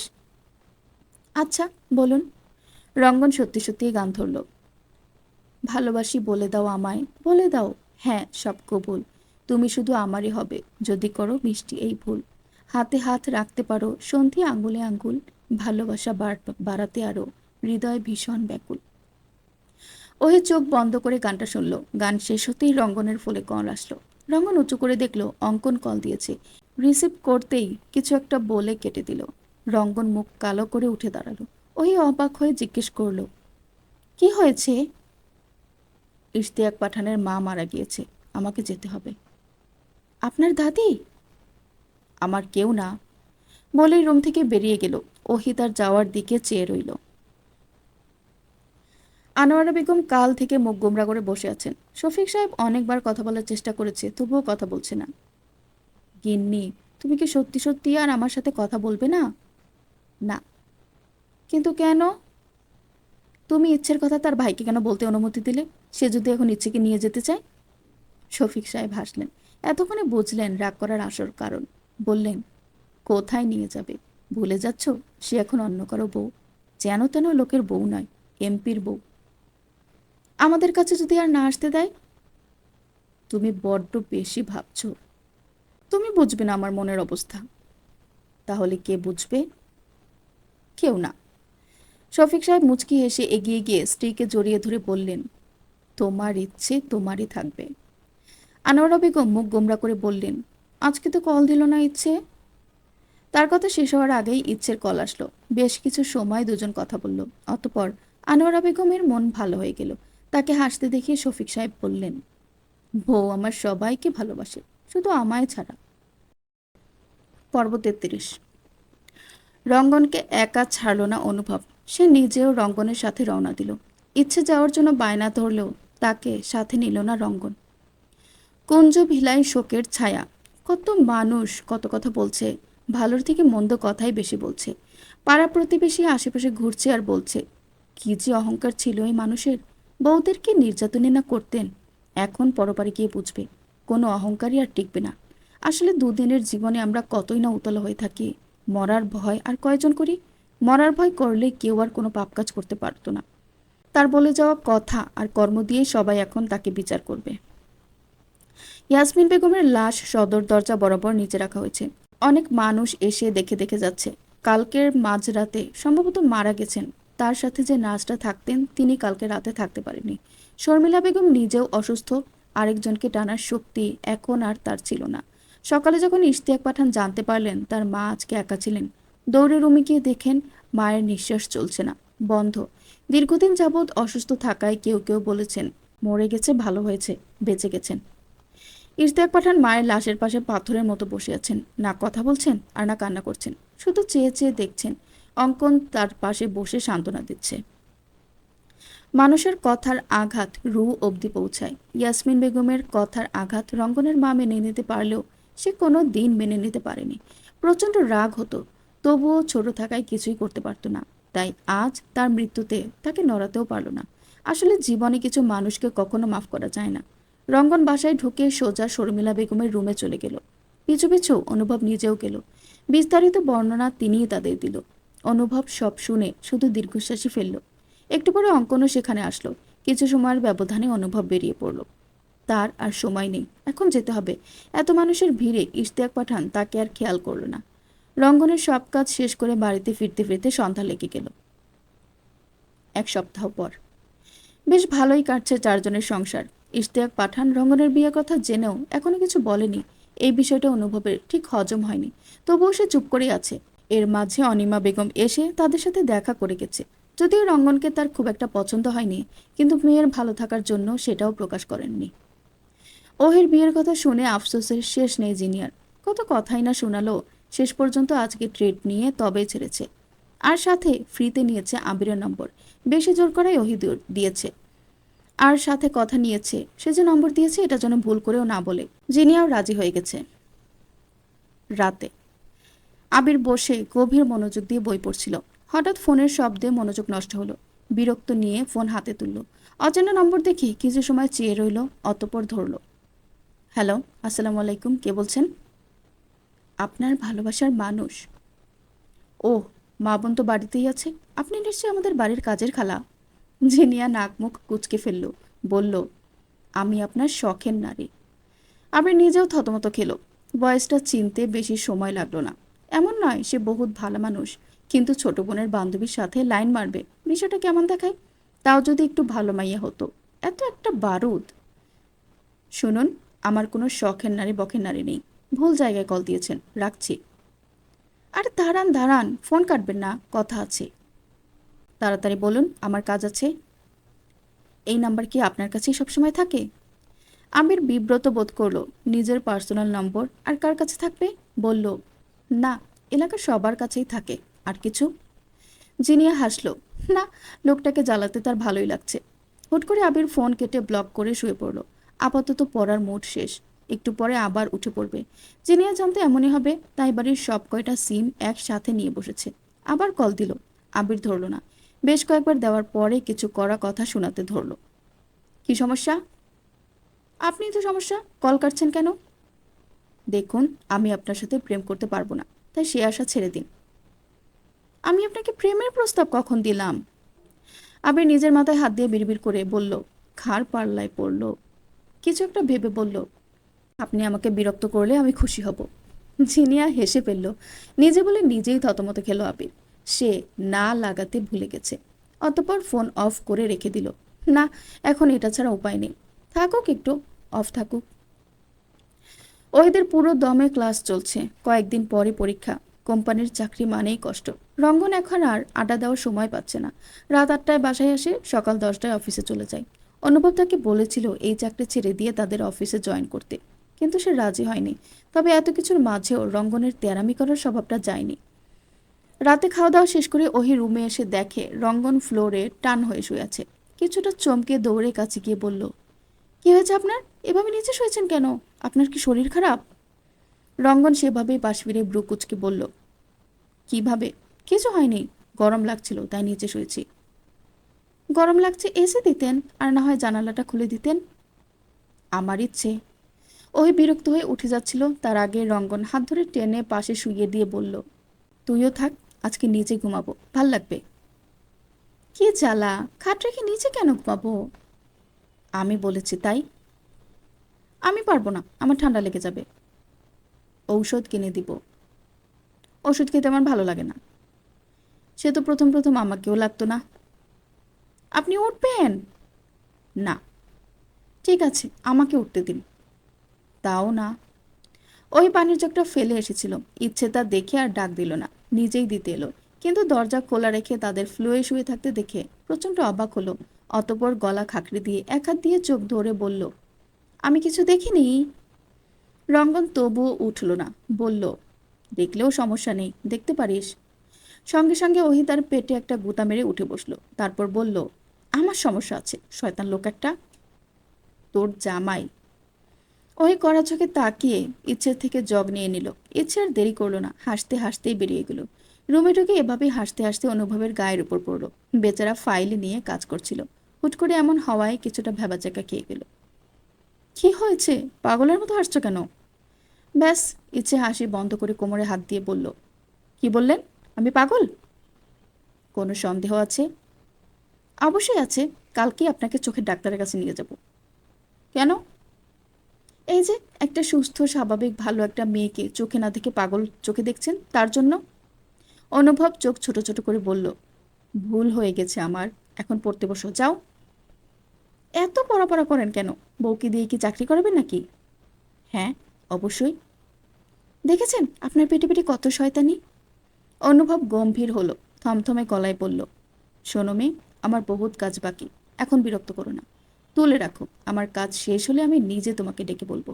আচ্ছা, বলুন। রঙ্গন সত্যি সত্যিই গান ধরল। ভালোবাসি বলে দাও আমায়, বলে দাও, হ্যাঁ সব কবুল। তুমি শুধু আমারই হবে, যদি করো মিষ্টি এই ভুল। হাতে হাত রাখতে পারো, সন্ধি আঙ্গুলে আঙ্গুল। ভালোবাসা বাড়াতে আরো, হৃদয় ভীষণ ব্যাকুল। ওই চোখ বন্ধ করে গানটা শুনল। গান শেষ হতেই রঙ্গনের ফোনে কল আসলো। রঙ্গন উঁচু করে দেখলো অঙ্কন কল দিয়েছে। রিসিভ করতেই কিছু একটা বলে কেটে দিল। রঙ্গন মুখ কালো করে উঠে দাঁড়ালো। ওই অবাক হয়ে জিজ্ঞেস করলো, কি হয়েছে? ইশতিয়াক পাঠানের মা মারা গিয়েছে, আমাকে যেতে হবে। আপনার দাদি? আমার কেউ না, বলেই রুম থেকে বেরিয়ে গেল। ওহি তার যাওয়ার দিকে চেয়ে রইল। আনোয়ারা বেগম কাল থেকে মুখ গোমরা করে বসে আছেন। শফিক সাহেব অনেকবার কথা বলার চেষ্টা করেছে, তবুও কথা বলছে না। গিন্নি, তুমি কি সত্যি সত্যি আর আমার সাথে কথা বলবে না? না। কিন্তু কেন? তুমি ইচ্ছের কথা তার ভাইকে কেন বলতে অনুমতি দিলে? সে যদি এখন ইচ্ছেকে নিয়ে যেতে চায়? শফিক সাহেব হাসলেন। এতক্ষণে বুঝলেন রাগ করার আসল কারণ। বললেন, কোথায় নিয়ে যাবে? ভুলে যাচ্ছ সে এখন অন্য কারো বউ, যেন তেন লোকের বউ নয়, এমপির বউ। আমাদের কাছে যদি আর না আসতে দেয়? তুমি বড্ড বেশি ভাবছো। তুমি বুঝবে না আমার মনের অবস্থা। তাহলে কে বুঝবে? কেউ না। শফিক সাহেব মুচকি হেসে এগিয়ে গিয়ে স্ত্রীকে জড়িয়ে ধরে বললেন, তোমার ইচ্ছে তোমারই থাকবে। আনোয়ারা বেগম মুখ গোমরা করে বললেন, আজকে তো কল দিল না ইচ্ছে। তার কথা শেষ হওয়ার আগেই ইচ্ছের কল আসলো। বেশ কিছু সময় দুজন কথা বলল। অতঃপর আনোয়ারা বেগমের মন ভালো হয়ে গেল। তাকে হাসতে দেখে শফিক সাহেব বললেন, বউ আমার সবাইকে ভালোবাসে, শুধু আমায় ছাড়া। পর্ব 33। রঙ্গনকে একা ছাড়ল না অনুভব। সে নিজেও রঙ্গনের সাথে রওনা দিল। ইচ্ছে যাওয়ার জন্য বায়না ধরলেও তাকে সাথে নিল না রঙ্গন। কুঞ্জ ভিলাই শোকের ছায়া। কত মানুষ কত কথা বলছে, ভালোর থেকে মন্দ কথাই বেশি বলছে। পাড়া প্রতিবেশী আশেপাশে ঘুরছে আর বলছে, কি যে অহংকার ছিল এই মানুষের, বউদেরকে নির্যাতনে না করতেন। এখন পরপারে গিয়ে বুঝবে কোনো অহংকারই আর টিকবে না। আসলে দুদিনের জীবনে আমরা কতই না উতলা হয়ে থাকি। মরার ভয় আর কয়জন করি? মরার ভয় করলে কেউ আর কোনো পাপ কাজ করতে পারতো না। তার বলে যাওয়া কথা আর কর্ম দিয়েই সবাই এখন তাকে বিচার করবে। ইয়াসমিন বেগমের লাশ সদর দরজা বরাবর নিচে রাখা হয়েছে। অনেক মানুষ এসে দেখে দেখে যাচ্ছে। কালকের মাঝরাতে সম্ভবত মারা গেছেন। তার সাথে যে নার্সটা থাকতেন তিনি কালকে রাতে থাকতে পারেনি। শর্মিলা বেগম নিজেও অসুস্থ, আরেকজনকে টানার শক্তি এখন আর তার ছিল না। সকালে যখন ইশতিয়াক পাঠান জানতে পারলেন তার মা আজকে একা ছিলেন, দৌড়ে রুমে গিয়ে দেখেন মায়ের নিঃশ্বাস চলছে না, বন্ধ। দীর্ঘদিন যাবৎ অসুস্থ থাকায় কেউ কেউ বলেছেন মরে গেছে, ভালো হয়েছে, বেঁচে গেছেন। ইশতিয়াক পাঠান মায়ের লাশের পাশে পাথরের মতো বসে আছেন, না কথা বলছেন আর না কান্না করছেন, শুধু চেয়ে চেয়ে দেখছেন। অঙ্কন তার পাশে বসে সান্ত্বনা দিচ্ছে। মানুষের কথার আঘাত রু অবধি পৌঁছায়। ইয়াসমিন বেগমের কথার আঘাত রঙ্গনের মা মেনে নিতে পারলেও সে কোনো দিন মেনে নিতে পারেনি। প্রচণ্ড রাগ হতো, তবুও ছোট থাকায় কিছুই করতে পারতো না। তাই আজ তার মৃত্যুতে তাকে নড়াতেও পারল না। আসলে জীবনে কিছু মানুষকে কখনো মাফ করা যায় না। রঙ্গন বাসায় ঢুকে সোজা শর্মিলা বেগমের রুমে চলে গেল। পিছু পিছু অনুভব নিজেও গেল। বিস্তারিত বর্ণনা তিনিই তাদের দিল। অনুভব সব শুনে শুধু দীর্ঘশ্বাসই ফেলল। একটু পরে অঙ্কনও সেখানে আসলো। কিছু সময়ের ব্যবধানে অনুভব বেরিয়ে পড়ল। তার আর সময় নেই, এখন যেতে হবে। এত মানুষের ভিড়ে ইশতিয়াক পাঠান তাকে আর খেয়াল করল না। রঙ্গনের সব কাজ শেষ করে বাড়িতে ফিরতে ফিরতে সন্ধ্যা লেগে গেল। এক সপ্তাহ পর বেশ ভালোই কাটছে চারজনের সংসার। ইশতিয়াক পাঠান রঙ্গনের বিয়ের কথা জেনেও এখনো কিছু বলেনি। এই বিষয়টা অনুভবের ঠিক হজম হয়নি, তবুও সে চুপ করে আছে। এর মাঝে অনিমা বেগম এসে তাদের সাথে দেখা করে গেছে। যদিও রঙ্গনকে তার খুব একটা পছন্দ হয়নি, কিন্তু মেয়ের ভালো থাকার জন্য সেটাও প্রকাশ করেননি। ওহির বিয়ের কথা শুনে আফসোসের শেষ নেই জিনিয়ার। কত কথাই না শোনালো, শেষ পর্যন্ত আজকে ট্রিট নিয়ে তবেই ছেড়েছে। আর সাথে ফ্রিতে নিয়েছে আবিরের নম্বর। বেশি জোর করাই ওহি দিয়েছে। আর সাথে কথা নিয়েছে, সে যে নম্বর দিয়েছে এটা যেন ভুল করেও না বলে। জিনিয়াও রাজি হয়ে গেছে। রাতে আবির বসে গভীর মনোযোগ দিয়ে বই পড়ছিল। হঠাৎ ফোনের শব্দে মনোযোগ নষ্ট হলো। বিরক্ত নিয়ে ফোন হাতে তুলল। অচেনা নম্বর দেখে কিছু সময় চেয়ে রইল, অতঃপর ধরল। হ্যালো, আসসালামু আলাইকুম, কে বলছেন? আপনার ভালোবাসার মানুষ। ওহ, মা বোন তো বাড়িতেই আছে। আপনি নিশ্চয়ই আমাদের বাড়ির কাজের খালা। জিনিয়া নাক মুখ কুঁচকে ফেলল, বলল, আমি আপনার শখের নারী। আবির নিজেও থতমত খেল। বয়সটা চিনতে বেশি সময় লাগলো না। এমন নয় সে বহুত ভালো মানুষ, কিন্তু ছোট বোনের বান্ধবীর সাথে লাইন মারবে, বিষয়টা কেমন দেখায়? তাও যদি একটু ভালো মাইয়া হতো। এত একটা বারুদ। শুনুন, আমার কোনো শখের নারী বখের নারী নেই। ভুল জায়গায় কল দিয়েছেন, রাখছি। আরে দাঁড়ান দাঁড়ান, ফোন কাটবেন না, কথা আছে। তাড়াতাড়ি বলুন, আমার কাজ আছে। এই নাম্বার কি আপনার কাছেই সবসময় থাকে? আবির বিব্রত বোধ করলো। নিজের পার্সোনাল নম্বর আর কার কাছে থাকবে? বলল, না, এলাকার সবার কাছেই থাকে। আর কিছু? জিনিয়া হাসলো। না, লোকটাকে জ্বালাতে তার ভালোই লাগছে। হুট করে আবির ফোন কেটে ব্লক করে শুয়ে পড়ল। আপাতত পড়ার মুড শেষ, একটু পরে আবার উঠে পড়বে। জিনিয়া জানতে এমনই হবে, তাই বাড়ির সব কয়টা সিম একসাথে নিয়ে বসেছে। আবার কল দিল, আবির ধরল না। বেশ কয়েকবার দেওয়ার পরে কিছু কড়া কথা শোনাতে ধরল। কি সমস্যা? আপনি তো সমস্যা, কল কাটছেন কেন? দেখুন, আমি আপনার সাথে প্রেম করতে পারবো না, তাই সে আশা ছেড়ে দিন। আমি আপনাকে প্রেমের প্রস্তাব কখন দিলাম? আবির নিজের মাথায় হাত দিয়ে বিড়বিড় করে বলল, ঘাড় পাল্লায় পড়ল। কিছু একটা ভেবে বলল, আপনি আমাকে বিরক্ত করলে আমি খুশি হব। জিনিয়া হেসে ফেলল। নিজে বলে নিজেই থতমত খেল আবির। সে না লাগাতে ভুলে গেছে। অতঃপর ফোন অফ করে রেখে দিল। না, এখন এটা ছাড়া উপায় নেই। থাকুক একটু, অফ থাকুক। ওদের পুরো দমে ক্লাস চলছে। কয়েকদিন পরে পরীক্ষা। কোম্পানির চাকরি মানেই কষ্ট। রঙ্গন এখন আর আড্ডা দেওয়ার সময় পাচ্ছে না। রাত 8টায় বাসায় আসে, সকাল 10টায় অফিসে চলে যায়। অনুভব তাকে বলেছিল এই চাকরি ছেড়ে দিয়ে তাদের অফিসে জয়েন করতে, কিন্তু সে রাজি হয়নি। তবে এত কিছুর মাঝেও রঙ্গনের তেরামি করার স্বভাবটা যায়নি। রাতে খাওয়া দাওয়া শেষ করে ওহি রুমে এসে দেখে রঙ্গন ফ্লোরে টান হয়ে শুয়ে আছে। কিছুটা চমকে দৌড়ে কাছে গিয়ে বলল, কি হয়েছে আপনার? এভাবে নিচে শুয়েছেন কেন? আপনার কি শরীর খারাপ? রঙ্গন সেভাবেই পাশ ফিরে ব্রু কুচকে বলল, কিভাবে? কিছু হয়নি, গরম লাগছিল তাই নিচে শুয়েছি। গরম লাগছে এসে দিতেন, আর না হয় জানালাটা খুলে দিতেন। আমার ইচ্ছে। ওই বিরক্ত হয়ে উঠে যাচ্ছিল, তার আগে রঙ্গন হাত ধরে টেনে পাশে শুইয়ে দিয়ে বলল, তুইও থাক, আজকে নিচে ঘুমাবো, ভাল লাগবে। কি জ্বালা, খাট রেখে নিচে কেন ঘুমাবো? আমি বলেছি তাই। আমি পারবো না, আমার ঠান্ডা লেগে যাবে। ঔষধ কিনে দিব। ওষুধ খেতে আমার ভালো লাগে না। সে তো প্রথম প্রথম আমাকেও লাগতো না। আপনি উঠবেন? না। ঠিক আছে, আমাকে উঠতে দিন। তাও না। ওই পানির জগটা ফেলে এসেছিল, ইচ্ছে তা দেখে আর ডাক দিল না, নিজেই দিতে এলো। কিন্তু দরজা খোলা রেখে তাদের ফ্লোয়ে শুয়ে থাকতে দেখে প্রচণ্ড অবাক হলো। অতপর গলা খাকড়ে দিয়ে এক হাত দিয়ে চোখ ধরে বলল, আমি কিছু দেখিনি। রঙ্গন তবুও উঠল না, বলল, দেখলেও সমস্যা নেই, দেখতে পারিস। সঙ্গে সঙ্গে ওহি তার পেটে একটা গুঁতা মেরে উঠে বসলো, তারপর বলল, আমার সমস্যা আছে, শয়তান লোক একটা। তোর জামাই। ওই কড়া চোখে তাকিয়ে ইচ্ছের থেকে জগ নিয়ে নিল। ইচ্ছে আর দেরি করলো না, হাসতে হাসতেই বেরিয়ে গেল। রুমে ঢুকে এভাবেই হাসতে হাসতে অনুভবের গায়ের উপর পড়ল। বেচারা ফাইল নিয়ে কাজ করছিল, হুট করে এমন হওয়ায় কিছুটা ভেবাচাকা খেয়ে গেল। কি হয়েছে, পাগলের মতো হাসছো কেন? ব্যাস। ইচ্ছে হাসি বন্ধ করে কোমরে হাত দিয়ে বলল, কি বললেন? আমি পাগল? কোনো সন্দেহ আছে? অবশ্যই আছে। কালকেই আপনাকে চোখের ডাক্তারের কাছে নিয়ে যাব। কেন? এই যে একটা সুস্থ স্বাভাবিক ভালো একটা মেয়েকে চোখে না দেখে পাগল চোখে দেখছেন, তার জন্য। অনুভব চোখ ছোট ছোট করে বলল, ভুল হয়ে গেছে আমার, এখন পড়তে বসো, যাও। এত পড়াপড়া করেন কেন? বউকে দিয়ে কি চাকরি করাবেন নাকি? হ্যাঁ, অবশ্যই। দেখেছেন আপনার পেটে পেটে কত শয়তানি। অনুভব গম্ভীর হলো, থমথমে গলায় বলল, শোনো মেয়ে, আমার বহুত কাজ বাকি, এখন বিরক্ত করো না, তুলে রাখো, আমার কাজ শেষ হলে আমি নিজে তোমাকে ডেকে বলবো।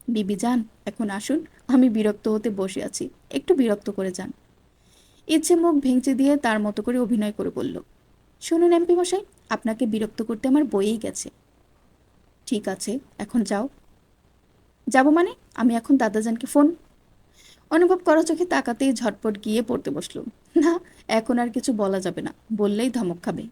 বিবি যান, এখন আসুন, আমি বিরক্ত হতে বসে আছি, একটু বিরক্ত করে যান। ইচ্ছে মুখ ভেঙচি দিয়ে তার মতো করে অভিনয় করে বলল, শুনুন এমপি মশাই, আপনাকে বিরক্ত করতে আমার বইয়েই গেছে। ঠিক আছে, এখন যাও। যাব মানে? আমি এখন দাদাজানকে ফোন। অনুভব করা চোখে তাকাতেই ঝটপট গিয়ে পড়তে বসলো। না, এখন আর কিছু বলা যাবে না, বললেই ধমক খাবে।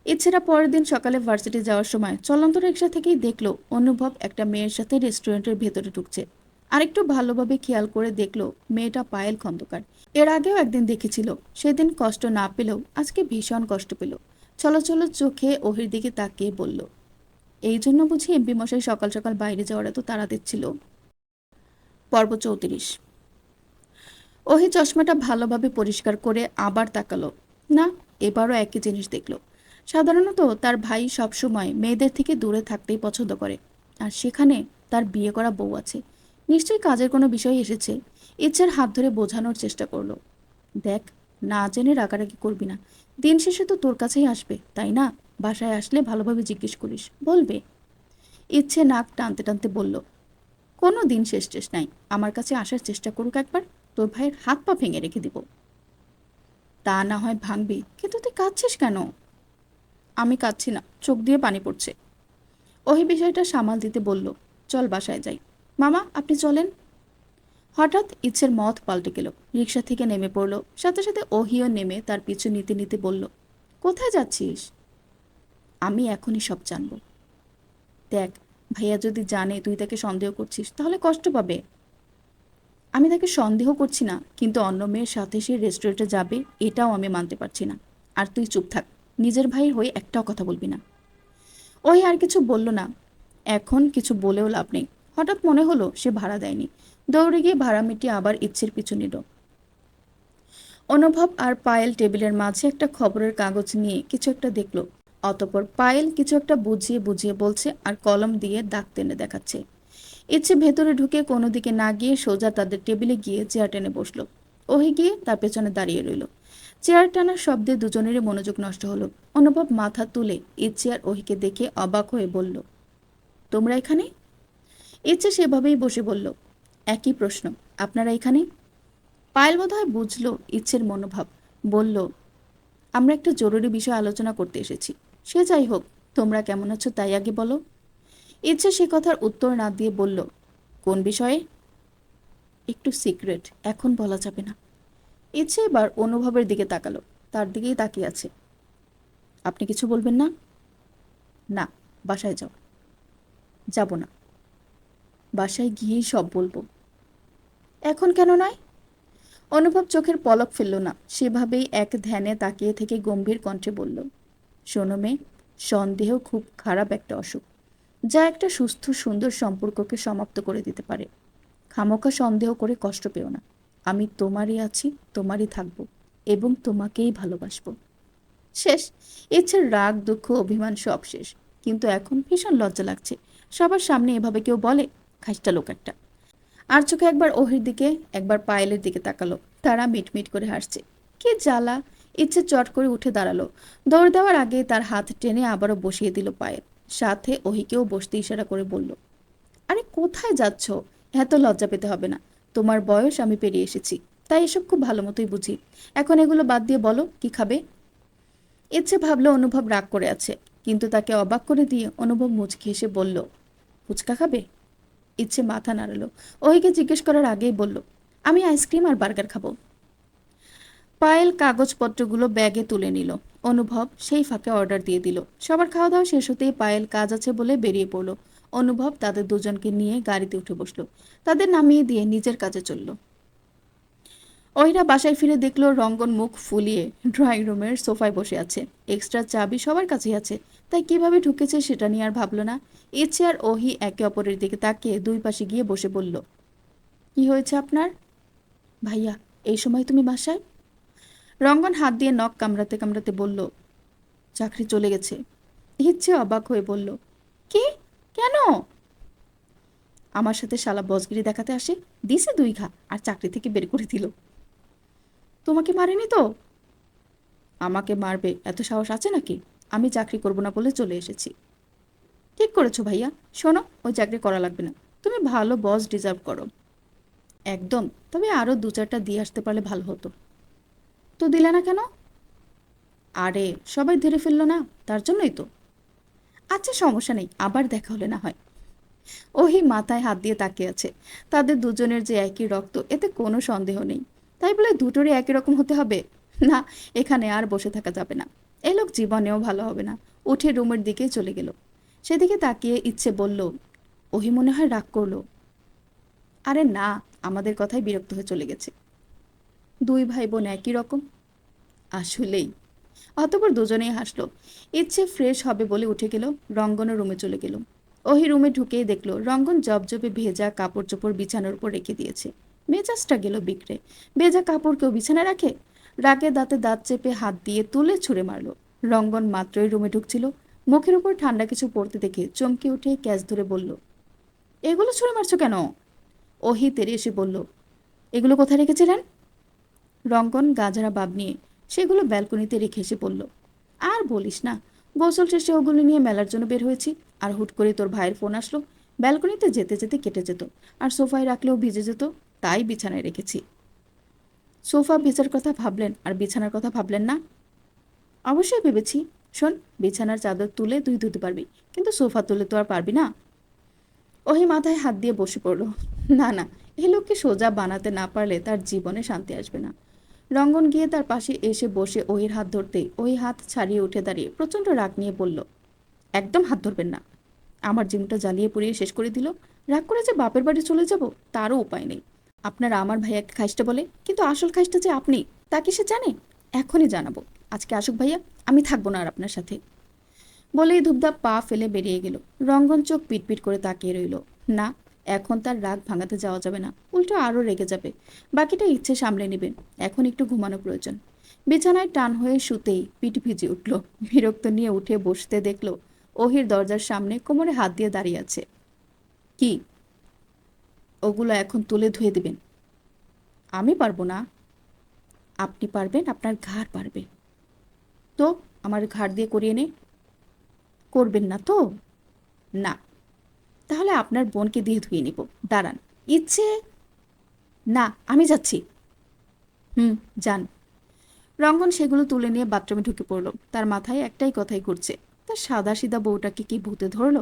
এছাড়া পরের দিন সকালে ভার্সিটি যাওয়ার সময় চলন্ত রিক্সা থেকেই দেখলো অনুভব একটা মেয়ের সাথে রেস্টুরেন্টের ভেতরে ঢুকছে। আরেকটু ভালোভাবে খেয়াল করে দেখলো মেয়েটা পায়েল খন্দকার। এর আগেও একদিন দেখেছিল, সেদিন কষ্ট না পেলেও আজকে ভীষণ কষ্ট পেল। চলো চলো চোখে ওহির দিকে তাকিয়ে বলল, এই জন্য বুঝি এমপি মশাই সকাল সকাল বাইরে যাওয়ার এত তাড়া দিচ্ছিল। পর্ব 34। ওহি চশমাটা ভালোভাবে পরিষ্কার করে আবার তাকালো। না, এবারও একই জিনিস দেখলো। সাধারণত তার ভাই সবসময় মেয়েদের থেকে দূরে থাকতেই পছন্দ করে, আর সেখানে তার বিয়ে করা বউ আছে, নিশ্চয়ই কাজের কোনো বিষয় এসেছে। ইচ্ছার হাত ধরে বোঝানোর চেষ্টা করলো, দেখ, না জেনে রাগারাগি করবি না, দিন শেষে তো তোর কাছেই আসবে, তাই না? বাসায় আসলে ভালোভাবে জিজ্ঞেস করিস, বলবে। ইচ্ছে নাক টানতে টানতে বলল, কোনো দিন শেষ টেস নাই, আমার কাছে আসার চেষ্টা করুক একবার, তোর ভাইয়ের হাত পা ভেঙে রেখে দিব। তা না হয় ভাঙবি, কিন্তু তুই কাঁদছিস কেন? আমি কাঁদছি না, চোখ দিয়ে পানি পড়ছে। ওই বিষয়টা সামাল দিতে বলল, চল বাসায় যাই। মামা, আপনি চলেন। হঠাৎ ইচ্ছের মত পাল্টে গেল, রিক্সা থেকে নেমে পড়ল, সাথে সাথে ওহিও নেমে তার পিছু নিতে নিতে বলল, কোথায় যাচ্ছিস? আমি এখনই সব জানব। দেখ, ভাইয়া যদি জানে তুই তাকে সন্দেহ করছিস তাহলে কষ্ট পাবে। আমি তাকে সন্দেহ করছি না, কিন্তু অন্য মেয়ের সাথে সে রেস্টুরেন্টে যাবে এটাও আমি মানতে পারছি না। আর তুই চুপ থাক, নিজের ভাইয়ের হয়ে একটাও কথা বলবি না। ওই আর কিছু বলল না, এখন কিছু বলেও লাভ নেই। হঠাৎ মনে হলো সে ভাড়া দেয়নি, দৌড়ে গিয়ে ভাড়া মিটিয়ে আবার ইচ্ছের পিছু নিল। অনুভব আর পায়েল টেবিলের মাঝে একটা খবরের কাগজ নিয়ে কিছু একটা দেখলো। অতপর পায়েল কিছু একটা বুঝিয়ে বুঝিয়ে বলছে আর কলম দিয়ে দাগ টেনে দেখাচ্ছে। ইচ্ছে ভেতরে ঢুকে কোনো দিকে না গিয়ে সোজা তাদের টেবিলে গিয়ে চেয়ার টেনে বসলো। ওহি গিয়ে তার পেছনে দাঁড়িয়ে রইল। চেয়ার টানার শব্দে দুজনেরই মনোযোগ নষ্ট হলো। অনুভব মাথা তুলে ইচ্ছে আর ওহিকে দেখে অবাক হয়ে বলল, তোমরা এখানে? ইচ্ছে সেভাবেই বসে বলল, একই প্রশ্ন, আপনারা এখানে? পায়েল বোধহয় বুঝলো ইচ্ছের মনোভাব, বলল, আমরা একটা জরুরি বিষয় আলোচনা করতে এসেছি। সে যাই হোক, তোমরা কেমন আছো তাই আগে বলো। ইচ্ছে সে কথার উত্তর না দিয়ে বলল, কোন বিষয়ে? একটু সিক্রেট, এখন বলা যাবে না। ইচ্ছে এবার অনুভবের দিকে তাকালো, তার দিকেই তাকিয়ে আছে। আপনি কিছু বলবেন না? না, বাসায় যাও। যাব না, বাসায় গিয়েই সব বলবো। এখন কেন নয়? অনুভব চোখের পলক ফেলল না, সেভাবেই এক ধ্যানে তাকিয়ে থেকে গম্ভীর কণ্ঠে বলল, শোনো মেয়ে, সন্দেহ খুব খারাপ একটা অসুখ, যা একটা সুস্থ সুন্দর সম্পর্ককে সমাপ্ত করে দিতে পারে। খামোখা সন্দেহ করে কষ্ট পেও না। আমি তোমারই আছি, তোমারই থাকবো, এবং তোমাকেই ভালোবাসবো। শেষ। ইচ্ছের রাগ দুঃখ অভিমান সব শেষ, কিন্তু এখন ভীষণ লজ্জা লাগছে। সবার সামনে এভাবে কেউ বলে? খাইস্টা লোক একটা। আর চোখে একবার ওহির দিকে একবার পায়েলের দিকে তাকালো, তারা মিটমিট করে হাসছে। কি জ্বালা! ইচ্ছে চট করে উঠে দাঁড়ালো। দৌড় দেওয়ার আগে তার হাত টেনে আবারও বসিয়ে দিল পায়েল, সাথে ওহিকেও বসতে ইশারা করে বলল, আরে কোথায় যাচ্ছ? এত লজ্জা পেতে হবে না, তোমার বয়স আমি পেরিয়ে এসেছি, তাই এসব খুব ভালো মতোই বুঝি। এখন এগুলো বাদ দিয়ে বলো, কি খাবে? ইচ্ছে ভাবলো অনুভব রাগ করে আছে, কিন্তু তাকে অবাক করে দিয়ে অনুভব মুচকি হেসে বলল, ফুচকা খাবে? ইচ্ছে মাথা নাড়ালো, ওহিকে জিজ্ঞেস করার আগেই বলল, আমি আইসক্রিম আর বার্গার খাবো। পায়েল কাগজপত্রগুলো ব্যাগে তুলে নিল। অনুভব সেই ফাঁকে অর্ডার দিয়ে দিল। সবার খাওয়া দাওয়া শেষ হতেই পায়েল কাজ আছে বলে বেরিয়ে পড়ল। অনুভব তাদের দুজনকে নিয়ে গাড়িতে উঠে বসলো, তাদের নামিয়ে দিয়ে নিজের কাজে চলল। ওহিরা বাসায় ফিরে দেখলো রঙ্গন মুখ ফুলিয়ে ড্রয়িং রুমের সোফায় বসে আছে। এক্সট্রা চাবি সবার কাছেই আছে, তাই কিভাবে ঢুকেছে সেটা নিয়ে আর ভাবলো না। ইচ্ছে আর ওহি একে অপরের দিকে তাকিয়ে দুই পাশে গিয়ে বসে বলল, কি হয়েছে আপনার? ভাইয়া, এই সময় তুমি বাসায়? রঙ্গন হাত দিয়ে নখ কামড়াতে কামড়াতে বলল, চাকরি চলে গেছে। ইচ্ছে অবাক হয়ে বলল, কি? কেন? আমার সাথে শালা বসগিরি দেখাতে আসে, দিছে দুই ঘা আর চাকরি থেকে বের করে দিল। তোমাকে মারেনি তো? আমাকে মারবে এত সাহস আছে নাকি? আমি চাকরি করব না বলে চলে এসেছি। ঠিক করেছো ভাইয়া, শোনো, ওই চাকরি করা লাগবে না, তুমি ভালো বস ডিজার্ভ করো। একদম, তবে আরও দু চারটা দিয়ে আসতে পারলে ভালো হতো। তো দিলে না কেন? আরে সবাই ধরে ফেললো না, তার জন্যই তো। আচ্ছা সমস্যা নেই, আবার দেখা হলে না হয়। ওহি মাথায় হাত দিয়ে তাকিয়ে আছে। তাদের দুজনের যে একই রক্ত, এতে কোনো সন্দেহ নেই। তাই বলে দুটোরই একই রকম হতে হবে? না, এখানে আর বসে থাকা যাবে না। এই লোক জীবনেও ভালো হবে না। উঠে রুমের দিকে চলে গেল। সেদিকে তাকিয়ে ইচ্ছে বলল, ওহি মনে হয় রাগ করলো। আরে না, আমাদের কথায় বিরক্ত হয়ে চলে গেছে। দুই ভাই বোন একই রকম। আসলেই। অতঃপর দুজনেই হাসলো। ইচ্ছে ফ্রেশ হবে বলে উঠে গেল, রঙ্গনের রুমে চলে গেল। ওহি রুমে ঢুকেই দেখলো রঙ্গন জবজবে ভেজা কাপড় চোপড় বিছানার উপর রেখে দিয়েছে। মেজাজটা গেল বিগড়ে। ভেজা কাপড় কেউ বিছানায় রাখে? রাগে দাঁতে দাঁত চেপে হাত দিয়ে তুলে ছুঁড়ে মারলো। রঙ্গন মাত্রই রুমে ঢুকছিল, মুখের উপর ঠান্ডা কিছু পড়তে দেখে চমকে উঠে ক্যাচ ধরে বলল, এগুলো ছুঁড়ে মারছো কেন? ওহি তেরে এসে বলল, এগুলো কোথায় রেখেছিলেন? রঙ্গন গাজরা ভাব নিয়ে সেগুলো ব্যালকনিতে রেখে এসে বলল, আর বলিস না, গোসল শেষে ওগুলো নিয়ে মেলার জন্য বের হয়েছি, আর হুট করে তোর ভাইয়ের ফোন আসলো। ব্যালকনিতে যেতে যেতে কেটে যেত, আর সোফায় রাখলেও ভিজে যেত, তাই বিছানায় রেখেছি। সোফা ভেজার কথা ভাবলেন আর বিছানার কথা ভাবলেন না? অবশ্যই ভেবেছি। শোন, বিছানার চাদর তুলে তুই ধুতে পারবি, কিন্তু সোফা তুলে তো আর পারবি না। ওহি মাথায় হাত দিয়ে বসে পড়ল। না না, এই লোককে সোজা বানাতে না পারলে তার জীবনে শান্তি আসবে না। রঙ্গন গিয়ে তার পাশে এসে বসে ওহির হাত ধরতেই ওই হাত ছাড়িয়ে উঠে দাঁড়িয়ে প্রচণ্ড রাগ নিয়ে বলল, একদম হাত ধরবেন না। আমার জীবনটা জ্বালিয়ে পুড়িয়ে শেষ করে দিল। রাগ করে যে বাপের বাড়ি চলে যাব তারও উপায় নেই। আপনারা আমার ভাইয়াকে খাইস্টা বলে, কিন্তু আসল খাইস্টা যে আপনি, তা কি সে জানে? এখনই জানাবো। আজকে আসুক ভাইয়া, আমি থাকবো না আর আপনার সাথে। বলেই ধূপধাপ পা ফেলে বেরিয়ে গেল। রঙ্গন চোখ পিটপিট করে তাকিয়ে রইল। না, এখন তার রাগ ভাঙাতে যাওয়া যাবে না, উল্টো আরও রেগে যাবে। বাকিটা ইচ্ছে সামলে নেবে, এখন একটু ঘুমানো প্রয়োজন। বিছানায় টান হয়ে শুতেই পিঠ ভিজে উঠল। বিরক্ত নিয়ে উঠে বসতে দেখল ওহির দরজার সামনে কোমরে হাত দিয়ে দাঁড়িয়ে আছে। কি? ওগুলো এখন তুলে ধুয়ে দিবেন। আমি পারবো না। আপনি পারবেন, আপনার ঘাড় পারবে। তো আমার ঘাড় দিয়ে করিয়ে নে। করবেন না তো? না। তাহলে আপনার বোনকে দিয়ে ধুয়ে নিব। দাঁড়ান। ইচ্ছে। না, আমি যাচ্ছি। হুম, যান। রঙ্গন সেগুলো তুলে নিয়ে বাথরুমে ঢুকে পড়ল। তার মাথায় একটাই কথাই ঘুরছে, তার সাদাসিধা বউটাকে কি ভূতে ধরল।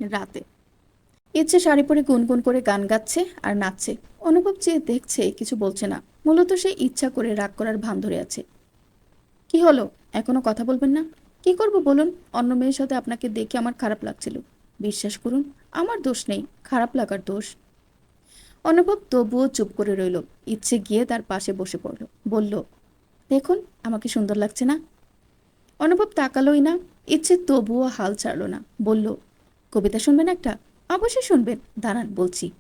রাতে ইচ্ছে শাড়ি পরে গুনগুন করে গান গাচ্ছে আর নাচছে। অনুভব চেয়ে দেখছে, কিছু বলছে না। মূলত সে ইচ্ছা করে রাগ করার ভান ধরে আছে। কি হলো, এখনো কথা বলবেন না? কি করব বলুন? অন্য মেয়ের সাথে আপনাকে দেখে আমার খারাপ লাগছিল। বিশ্বাস করুন, আমার দোষ নেই, খারাপ লাগার দোষ। অনুভব তবুও চুপ করে রইল। ইচ্ছে গিয়ে তার পাশে বসে পড়ল। বলল, দেখুন, আমাকে সুন্দর লাগছে না? অনুভব তাকালোই না। ইচ্ছে তবুও হাল ছাড়ল না। বলল, কবিতা শুনবেন একটা? অবশ্যই শুনবেন, দাঁড়ান বলছি।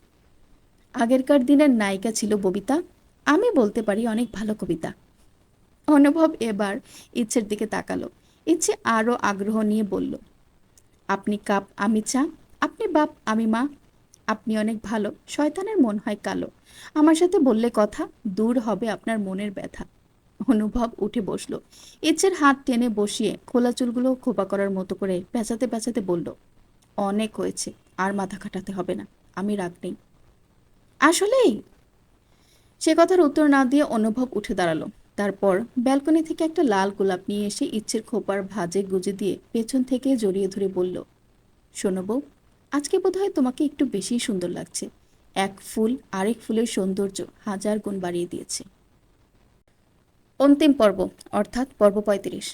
আগেরকার দিনের নায়িকা ছিল ববিতা। আমি বলতে পারি অনেক ভালো কবিতা। অনুভব এবার ইচ্ছের দিকে তাকালো। ইচ্ছে আরো আগ্রহ নিয়ে বলল, আপনি কাপ আমি চা, আপনি বাপ আমি মা, আপনি অনেক ভালো, শয়তানের মন হয় কালো, আমার সাথে বললে কথা, দূর হবে আপনার মনের ব্যথা। অনুভব উঠে বসলো। ইচ্ছের হাত টেনে বসিয়ে খোলা চুলগুলো খোপা করার মতো করে পেঁচাতে পেঁচাতে বলল, অনেক হয়েছে, আর মাথা খাটাতে হবে না, আমি রাগ নেই। আসলেই? সে কথার উত্তর না দিয়ে অনুভব উঠে দাঁড়ালো। তারপর ব্যালকনি থেকে একটা লাল গোলাপ নিয়ে এসে ইচ্ছের খোপার ভাঁজে গুজে দিয়ে পেছন থেকে জড়িয়ে ধরে বলল, শোনো বউ, আজকে বোধহয় তোমাকে একটু বেশি সুন্দর লাগছে। এক ফুল আরেক ফুলের সৌন্দর্য হাজার গুণ বাড়িয়ে দিয়েছে। অন্তিম পর্ব, অর্থাৎ পর্ব ৩৫।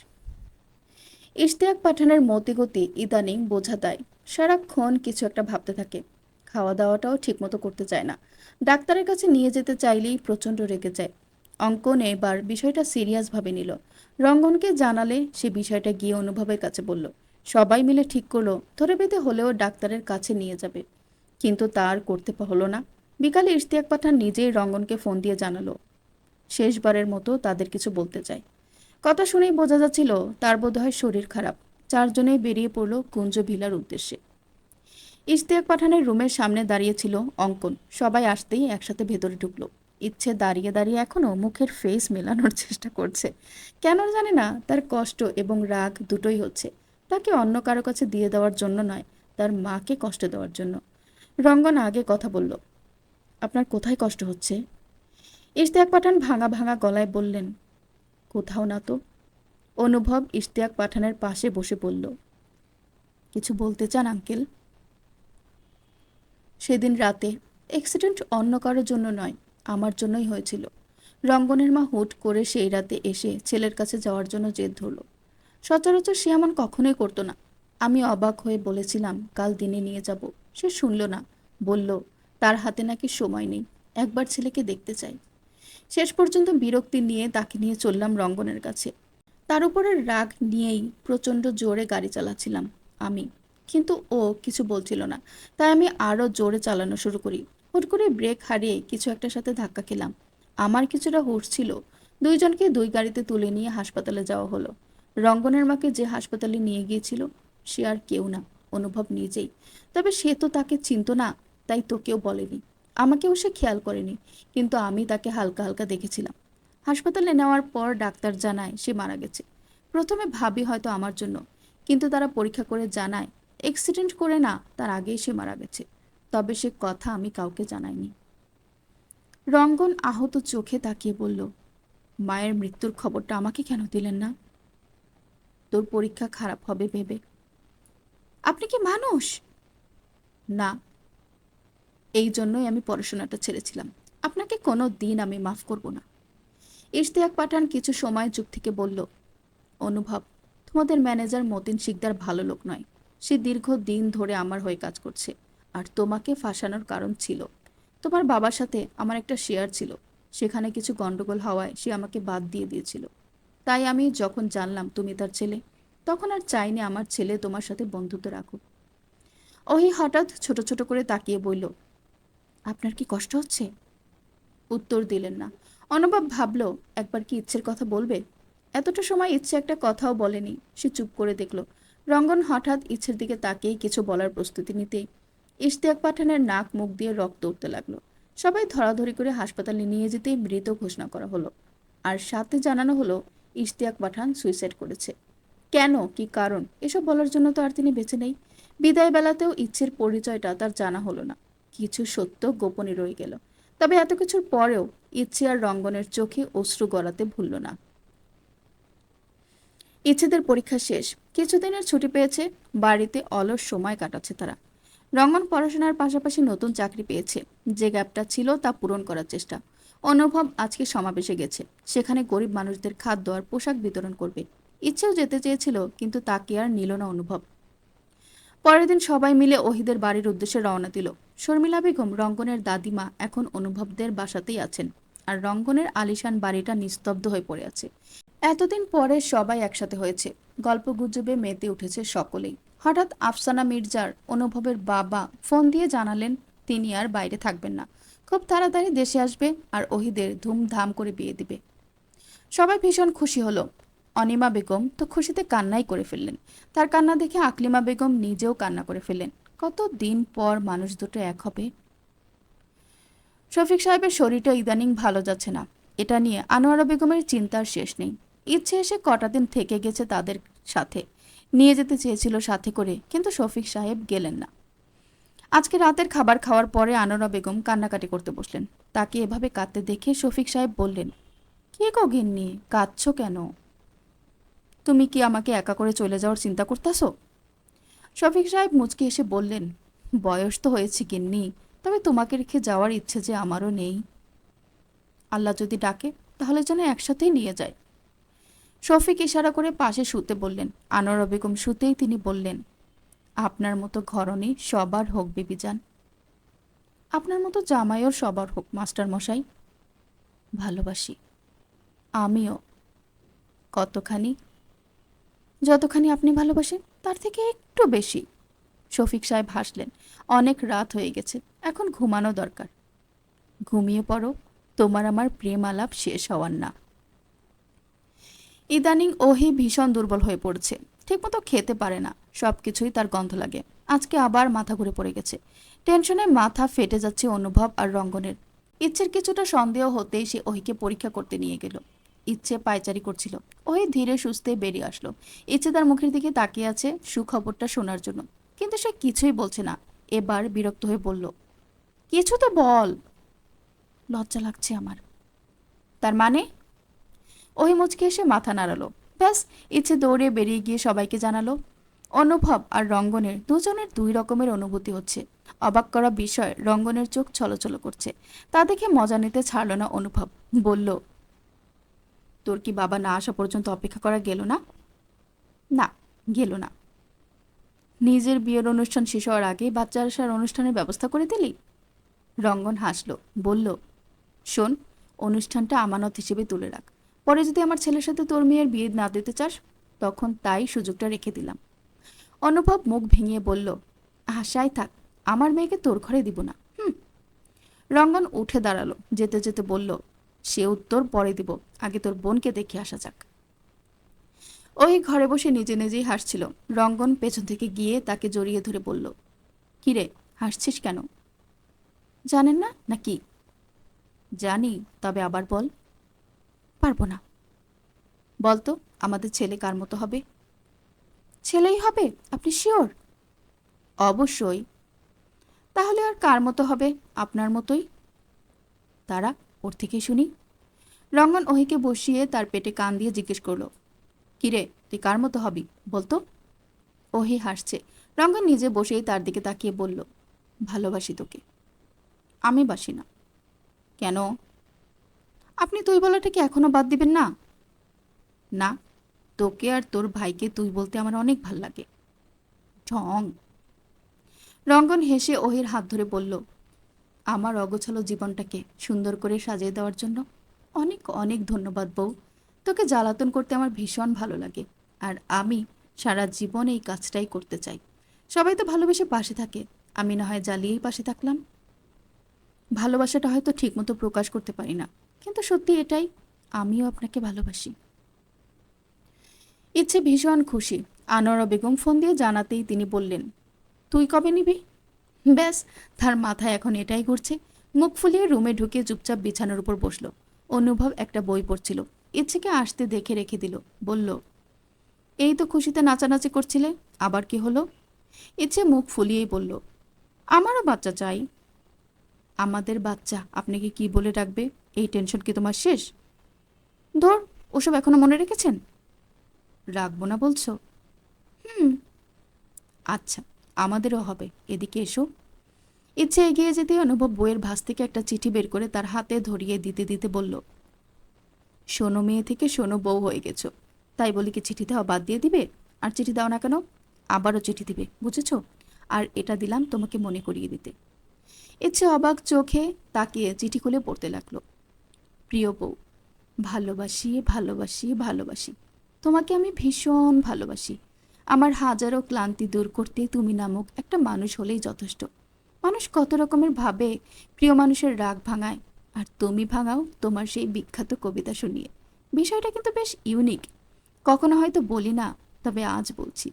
ইশতিয়াক পাঠানের মতিগতি ইদানিং বোঝা দেয়। সারাক্ষণ কিছু একটা ভাবতে থাকে। খাওয়া দাওয়াটাও ঠিকমতো করতে চায় না। ডাক্তারের কাছে নিয়ে যেতে চাইলেই প্রচণ্ড রেগে যায়। অঙ্কন এবার বিষয়টা সিরিয়াসভাবে নিল। রঙ্গনকে জানালে সে বিষয়টা গিয়ে অনুভবের কাছে বলল। সবাই মিলে ঠিক করলো ধরে বেঁধে হলেও ডাক্তারের কাছে নিয়ে যাবে। কিন্তু তার করতে হলো না। বিকালে ইশতিয়াক পাঠান নিজেই রঙ্গনকে ফোন দিয়ে জানালো, শেষবারের মতো তাদের কিছু বলতে চায়। কথা শুনেই বোঝা যাচ্ছিল তার বোধহয় শরীর খারাপ। চারজনেই বেরিয়ে পড়ল কুঞ্জ ভিলার উদ্দেশ্যে। ইশতিয়াক পাঠানের রুমের সামনে দাঁড়িয়েছিল অঙ্কন। সবাই আসতেই একসাথে ভেতরে ঢুকলো। ইচ্ছে দাঁড়িয়ে দাঁড়িয়ে এখনো মুখের ফেস মেলানোর চেষ্টা করছে। কেন জানে না, তার কষ্ট এবং রাগ দুটোই হচ্ছে। তাকে অন্য কারো কাছে দিয়ে দেওয়ার জন্য নয়, তার মাকে কষ্ট দেওয়ার জন্য। রঙ্গন আগে কথা বলল, আপনার কোথায় কষ্ট হচ্ছে? ইশতিয়াক পাঠান ভাঙা ভাঙা গলায় বললেন, কোথাও না তো। অনুভব ইশতিয়াক পাঠানের পাশে বসে বলল, কিছু বলতে চান আঙ্কেল? সেদিন রাতে অ্যাক্সিডেন্ট অন্য কারোর জন্য নয়, আমার জন্যই হয়েছিল। রঙ্গনের মা হুট করে সেই রাতে এসে ছেলের কাছে যাওয়ার জন্য জেদ ধরল। সচরাচর সে এমন কখনোই করতো না। আমি অবাক হয়ে বলেছিলাম কাল দিনে নিয়ে যাব। সে শুনল না। বলল তার হাতে নাকি সময় নেই, একবার ছেলেকে দেখতে চাই। শেষ পর্যন্ত বিরক্তি নিয়ে তাকে নিয়ে চললাম রঙ্গনের কাছে। তার উপরে রাগ নিয়েই প্রচণ্ড জোরে গাড়ি চালাচ্ছিলাম আমি। কিন্তু ও কিছু বলছিল না। তাই আমি আরও জোরে চালানো শুরু করি। হুট করে ব্রেক হারিয়ে কিছু একটার সাথে ধাক্কা খেলাম। আমার কিছুটা হুঁশ ছিল। দুইজনকে দুই গাড়িতে তুলে নিয়ে হাসপাতালে যাওয়া হলো। রঙ্গনের মাকে যে হাসপাতালে নিয়ে গিয়েছিল সে আর কেউ না, অনুভব নিজেই। তবে সে তো তাকে চিনত না, তাই তোকেও বলেনি। আমাকেও সে খেয়াল করেনি, কিন্তু আমি তাকে হালকা হালকা দেখেছিলাম। হাসপাতালে নেওয়ার পর ডাক্তার জানায় সে মারা গেছে। প্রথমে ভাবি হয়তো আমার জন্য, কিন্তু তারা পরীক্ষা করে জানায় অ্যাক্সিডেন্ট করে না, তার আগেই সে মারা গেছে। তবে সে কথা আমি কাউকে জানাইনি। রঙ্গন আহত চোখে তাকিয়ে বলল, মায়ের মৃত্যুর খবরটা আমাকে কেন দিলেন না? তোর পরীক্ষা খারাপ হবে ভেবে। আপনি কি মানুষ? না, এই জন্যই আমি পড়াশোনাটা ছেড়েছিলাম। আপনাকে কোনো দিন আমি মাফ করব না। ইশতিয়াক পাঠান কিছু সময় চুপ থেকে বলল, অনুভব, তোমাদের ম্যানেজার মতিন শিকদার ভালো লোক নয়। সে দীর্ঘ দিন ধরে আমার হয়ে কাজ করছে। আর তোমাকে ফাঁসানোর কারণ ছিল, তোমার বাবার সাথে আমার একটা শেয়ার ছিল। সেখানে কিছু গন্ডগোল হওয়ায় সে আমাকে বাদ দিয়ে দিয়েছিল। তাই আমি যখন জানলাম তুমি তার ছেলে, তখন আর চাইনি আমার ছেলে তোমার সাথে বন্ধুত্ব রাখুক। ওহি হঠাৎ ছোট ছোট করে তাকিয়ে বলল, আপনার কি কষ্ট হচ্ছে? উত্তর দিলেন না। অনুভব ভাবল একবার কি ইচ্ছের কথা বলবে। এতটা সময় ইচ্ছে একটা কথাও বলেনি। সে চুপ করে দেখল। রঙ্গন হঠাৎ ইচ্ছের দিকে তাকিয়েই কিছু বলার প্রস্তুতি নিতে ইশতিয়াক পাঠানের নাক মুখ দিয়ে রক্ত উঠতে লাগলো। সবাই ধরাধরি করে হাসপাতালে নিয়ে যেতেই মৃত ঘোষণা করা হলো। আর সাথে জানানো হলো ইশতিয়াক পাঠান সুইসাইড করেছে। কেন, কি কারণ, এসব বলার জন্য তো আর তিনি বেঁচে নেই। বিদায় বেলাতেও ইচ্ছের পরিচয়টা তার জানা হলো না। কিছু সত্য গোপনে রয়ে গেল। তবে এত কিছুর পরেও ইচ্ছে আর রঙ্গনের চোখে অশ্রু গড়াতে ভুলল না। ইচ্ছেদের পরীক্ষা শেষ, কিছুদিনের ছুটি পেয়েছে, বাড়িতে অলস সময় কাটাচ্ছে তারা। রঙ্গন পড়াশোনার পাশাপাশি নতুন চাকরি পেয়েছে, যে গ্যাপটা ছিল তা পূরণ করার চেষ্টা। অনুভব আজকে সমাবেশে গেছে, সেখানে গরিব মানুষদের খাদ্য আর পোশাক বিতরণ করবে। ইচ্ছেও যেতে চেয়েছিল, কিন্তু তাকে আর নিল না অনুভব। পরের দিন সবাই মিলে ওহিদের বাড়ির উদ্দেশ্যে রওনা দিল। শর্মিলা বেগম, রঙ্গনের দাদিমা, এখন অনুভবদের বাসাতেই আছেন, আর রঙ্গনের আলিশান বাড়িটা নিস্তব্ধ হয়ে পড়ে আছে। এতদিন পরে সবাই একসাথে হয়েছে, গল্পগুজবে মেতে উঠেছে সকলেই। হঠাৎ আফসানা মির্জার, অনুভবের বাবা, ফোন দিয়ে জানালেন তিনি আর বাইরে থাকবেন না, খুব তাড়াতাড়ি দেশে আসবে আর ওহিদের ধুমধাম করে বিয়ে দিবে। সবাই ভীষণ খুশি হলো। অনিমা বেগম তো খুশিতে কান্নাই করে ফেললেন। তার কান্না দেখে আকলিমা বেগম নিজেও কান্না করে ফেললেন। কত দিন পর মানুষ দুটো এক হবে। শফিক সাহেবের শরীরটা ইদানিং ভালো যাচ্ছে না, এটা নিয়ে আনোয়ারা বেগমের চিন্তার শেষ নেই। ইচ্ছে এসে কটা দিন থেকে গেছে তাদের সাথে, নিয়ে যেতে চেয়েছিল সাথে করে, কিন্তু শফিক সাহেব গেলেন না। আজকে রাতের খাবার খাওয়ার পরে আনোয়ারা বেগম কান্নাকাটি করতে বসলেন। তাকে এভাবে কাঁদতে দেখে শফিক সাহেব বললেন, কে গো গিন্নি, কাঁদছো কেন? তুমি কি আমাকে একা করে চলে যাওয়ার চিন্তা করতেছো? শফিক সাহেব মুচকি এসে বললেন, বয়স তো হয়েছে গিন্নি, তবে তোমাকে রেখে যাওয়ার ইচ্ছে যে আমারও নেই। আল্লাহ যদি ডাকে তাহলে যেন একসাথেই নিয়ে যায়। শফিক ইশারা করে পাশে শুতে বললেন। আনোয়ারা বেগম শুতেই তিনি বললেন, আপনার মতো ঘরণী সবার হোক বিবিজান, আপনার মতো জামাইও সবার হোক মাস্টার মশাই। ভালোবাসি। আমিও। কতখানি? যতখানি আপনি ভালোবাসেন তার থেকে একটু বেশি। শফিক সাহেব হাসলেন। অনেক রাত হয়ে গেছে, এখন ঘুমানো দরকার। ঘুমিয়ে পড়ো, তোমার আমার প্রেম আলাপ শেষ হওয়ার না। ইদানিং ওহি ভীষণ দুর্বল হয়ে পড়ছে, ঠিকমতো খেতে পারে না, সবকিছুই তার গন্ধ লাগে। আজকে আবার মাথা ঘুরে পড়ে গেছে। টেনশনে মাথা ফেটে যাচ্ছে অনুভব আর রঙ্গনের। ইচ্ছের কিছুটা সন্দেহ হতেই সে ওহিকে পরীক্ষা করতে নিয়ে গেল। ইচ্ছে পায়চারি করছিল, ওহি ধীরে সুস্থে বেরিয়ে আসলো। ইচ্ছে তার মুখের দিকে তাকিয়ে আছে সুখবরটা শোনার জন্য, কিন্তু সে কিছুই বলছে না। এবার বিরক্ত হয়ে বলল, কিছু তো বল। লজ্জা লাগছে আমার। তার মানে? ওহি মুচকে এসে মাথা নাড়ালো। ব্যাস, ইচ্ছে দৌড়ে বেরিয়ে গিয়ে সবাইকে জানালো। অনুভব আর রঙ্গনের দুজনের দুই রকমের অনুভূতি হচ্ছে। অবাক করা বিষয়, রঙ্গনের চোখ ছলছল করছে। তা দেখে মজা নিতে ছাড়ল না অনুভব। বলল, তোর কি বাবা না আসা পর্যন্ত অপেক্ষা করা গেল না? না, গেল না। নিজের বিয়ের অনুষ্ঠান শেষ হওয়ার আগে বাচ্চা আসার অনুষ্ঠানের ব্যবস্থা করে দিলি? রঙ্গন হাসল, বলল, শোন, অনুষ্ঠানটা আমানত হিসেবে তুলে রাখ। পরে যদি আমার ছেলের সাথে তোর মেয়ের বিয়ে না দিতে চাস, তখন তাই সুযোগটা রেখে দিলাম। অনুভব মুখ ভেঙিয়ে বলল, আশায় থাক, আমার মেয়েকে তোর ঘরে দিব না। রঙ্গন উঠে দাঁড়ালো, যেতে যেতে বলল, সে উত্তর পরে দিব, আগে তোর বোনকে দেখে আসা যাক। ওই ঘরে বসে নিজে নিজেই হাসছিল। রঙ্গন পেছন থেকে গিয়ে তাকে জড়িয়ে ধরে বলল, কিরে, হাসছিস কেন? জানেন না নাকি? জানি, তবে আবার বল। পারবো না। বলতো, আমাদের ছেলে কার মতো হবে? ছেলেই হবে? আপনি শিওর? অবশ্যই। তাহলে আর কার মতো হবে? আপনার মতোই। তারা, ওর থেকেই শুনি। রঙ্গন ওহিকে বসিয়ে তার পেটে কান দিয়ে জিজ্ঞেস করলো, কিরে, তুই কার মতো হবি বলতো? ওহি হাসছে। রঙ্গন নিজে বসেই তার দিকে তাকিয়ে বলল, ভালোবাসি তোকে। আমি বাসি না। কেন? আপনি তুই বলাটা কি এখনো বাদ দিবেন না? না, তোকে আর তোর ভাইকে তুই বলতে আমার অনেক ভাল লাগে। ঢং। রঙ্গন হেসে ওহির হাত ধরে বলল, আমার অগোছালো জীবনটাকে সুন্দর করে সাজিয়ে দেওয়ার জন্য অনেক অনেক ধন্যবাদ বউ। তোকে জ্বালাতন করতে আমার ভীষণ ভালো লাগে, আর আমি সারা জীবন এই কাজটাই করতে চাই। সবাই তো ভালোবেসে পাশে থাকে, আমি না হয় জ্বালিয়েই পাশে থাকলাম। ভালোবাসাটা হয়তো ঠিকমতো প্রকাশ করতে পারি না, কিন্তু সত্যি এটাই, আমিও আপনাকে ভালোবাসি। ইচ্ছে ভীষণ খুশি। আনোয়ারা বেগম ফোন দিয়ে জানাতেই তিনি বললেন, তুই কবে নিবি? ব্যাস, তার মাথায় এখন এটাই ঘুরছে। মুখ ফুলিয়ে রুমে ঢুকে চুপচাপ বিছানার উপর বসলো। অনুভব একটা বই পড়ছিল। ইচ্ছেকে আসতে দেখে রেখে দিল। বলল, এই তো খুশিতে নাচানাচি করছিলে, আবার কি হলো? ইচ্ছে মুখ ফুলিয়েই বলল, আমারও বাচ্চা চাই। আমাদের বাচ্চা আপনাকে কি বলে ডাকবে? এই টেনশন কি তোমার শেষ? ধর, ওসব এখনো মনে রেখেছেন? রাখবো না বলছো? হুম, আচ্ছা, আমাদেরও হবে। এদিকে এসো। ইচ্ছে এগিয়ে যেতে অনুভব বইয়ের ভাঁজ থেকে একটা চিঠি বের করে তার হাতে ধরিয়ে দিতে দিতে বলল, শোনো মেয়ে থেকে শোনো বউ হয়ে গেছো, তাই বলি কি চিঠি দেওয়া বাদ দিয়ে দিবে? আর চিঠি দাও না কেন? আবারও চিঠি দিবে, বুঝেছ? আর এটা দিলাম তোমাকে মনে করিয়ে দিতে। ইচ্ছে অবাক চোখে তাকিয়ে চিঠি খুলে পড়তে লাগলো। প্রিয় বউ, ভালোবাসি ভালোবাসি ভালোবাসি, তোমাকে আমি ভীষণ ভালোবাসি। আমার হাজারো ক্লান্তি দূর করতে তুমি নামক একটা মানুষ হলেই যথেষ্ট। মানুষ কত রকমের ভাবে প্রিয় মানুষের রাগ ভাঙায়, আর তুমি ভাঙাও তোমার সেই বিখ্যাত কবিতা শুনিয়ে। বিষয়টা কিন্তু বেশ ইউনিক। কখনো হয়তো বলি না, তবে আজ বলছি।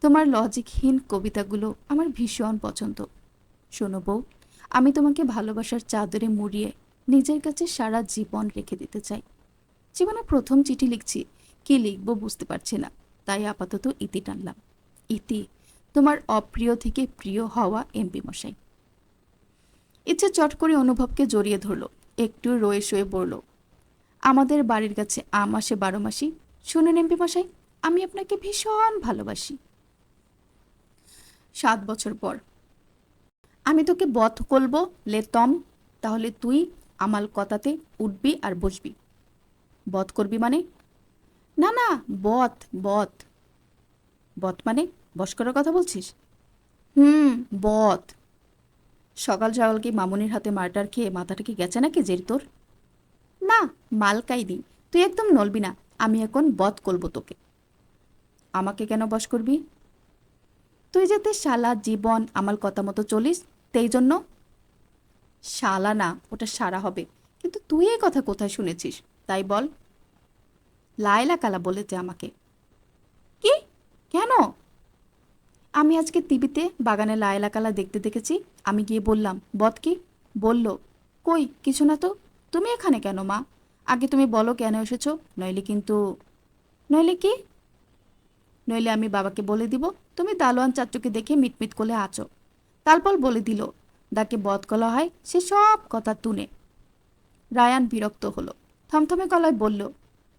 তোমার লজিকহীন কবিতাগুলো আমার ভীষণ পছন্দ। শোনো বউ, আমি তোমাকে ভালোবাসার চাদরে মুড়িয়ে নিজের কাছে সারা জীবন রেখে দিতে চাই। জীবনে প্রথম চিঠি লিখছি, কি লিখবো বুঝতে পারছি না, তাই আপাতত ইতি টানলাম। ইতি, তোমার অপ্রিয় থেকে প্রিয় হওয়া এমপি মশাই। ইচ্ছে চট করে অনুভবকে জড়িয়ে ধরল, একটু রয়ে শয়ে পড়ল। আমাদের বাড়ির কাছে আম আসে 12 মাসি। শুনুন এমপি মশাই, আমি আপনাকে ভীষণ ভালোবাসি। 7 বছর পর। আমি তোকে বধ করব লে তম, তাহলে তুই আমার কথাতে উঠবি আর বসবি। বধ করবি মানে? না না, বধ বধ। বধ মানে বস করার কথা বলছিস? হুম, বধ। সকাল সকাল কি মামুনির হাতে মার্টার খেয়ে মাথাটা কি গেছে নাকি জের তোর? না, মালকাই দি, তুই একদম নলবি না। আমি এখন বধ করব তোকে। আমাকে কেন বশ করবি? তুই যাতে সারা জীবন আমার কথা মতো চলিস, সেই জন্য। শালা না, ওটা সারা হবে। কিন্তু তুই এই কথা কোথায় শুনেছিস তাই বল। লায়লা কালা বলেছে আমাকে। কি? কেন? আমি আজকে টিভিতে বাগানে লায়লা কালা দেখতে দেখেছি। আমি গিয়ে বললাম, বদ কি? বলল, কই কিছু না তো। তুমি এখানে কেন মা? আগে তুমি বলো কেন এসেছো, নইলে কিন্তু। নইলে কি? নইলে আমি বাবাকে বলে দিব তুমি দালোয়ান চাচুকে দেখে মিটমিট করে আছো। তারপর বলে দিল, ডাকে বধ কলা হয় সে সব কথা তুনে। রায়ান বিরক্ত হলো, থমথমে গলায় বলল,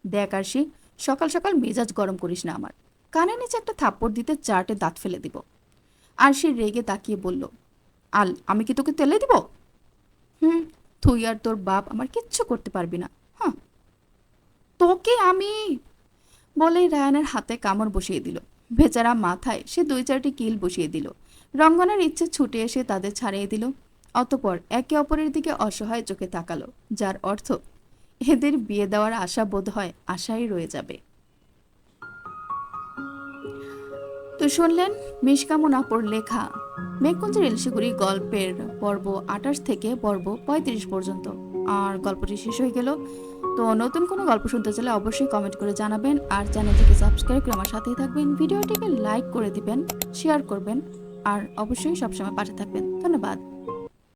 দেখ আরশি, সকাল সকাল মেজাজ গরম করিস না আমার। কানে নিচে একটা থাপ্পড় দিতে চাটে দাঁত ফেলে দিব। আরশি রেগে তাকিয়ে বলল, আল, আমি কি তোকে তেলে দিব? হুম, তুই আর তোর বাপ আমার কিচ্ছু করতে পারবি না। হ্যাঁ, তোকে আমি। বলেই রায়ানের হাতে কামড় বসিয়ে দিল। বেচারা মাথায় সে 2-4টি কিল বসিয়ে দিল। রঙ্গনের ইচ্ছে ছুটে এসে তাদের ছাড়িয়ে দিল। অতপর একে অপরের দিকে অসহায় চোখে তাকালো, যার অর্থ এদের বিয়ে দেওয়ার আশা বোধ হয় আশাই রয়ে যাবে। তো শুনলেন মিশকামুন আপুর লেখা মেঘকুঞ্জের এলশিগুড়ি গল্পের পর্ব 28 থেকে পর্ব 35 পর্যন্ত। আর গল্পটি শেষ হয়ে গেল। তো নতুন কোনো গল্প শুনতে চাইলে অবশ্যই কমেন্ট করে জানাবেন, আর চ্যানেলটিকে সাবস্ক্রাইব করে আমার সাথেই থাকবেন। ভিডিওটিকে লাইক করে দিবেন, শেয়ার করবেন, আর অবশ্যই সবসময় পাশে থাকবেন। ধন্যবাদ।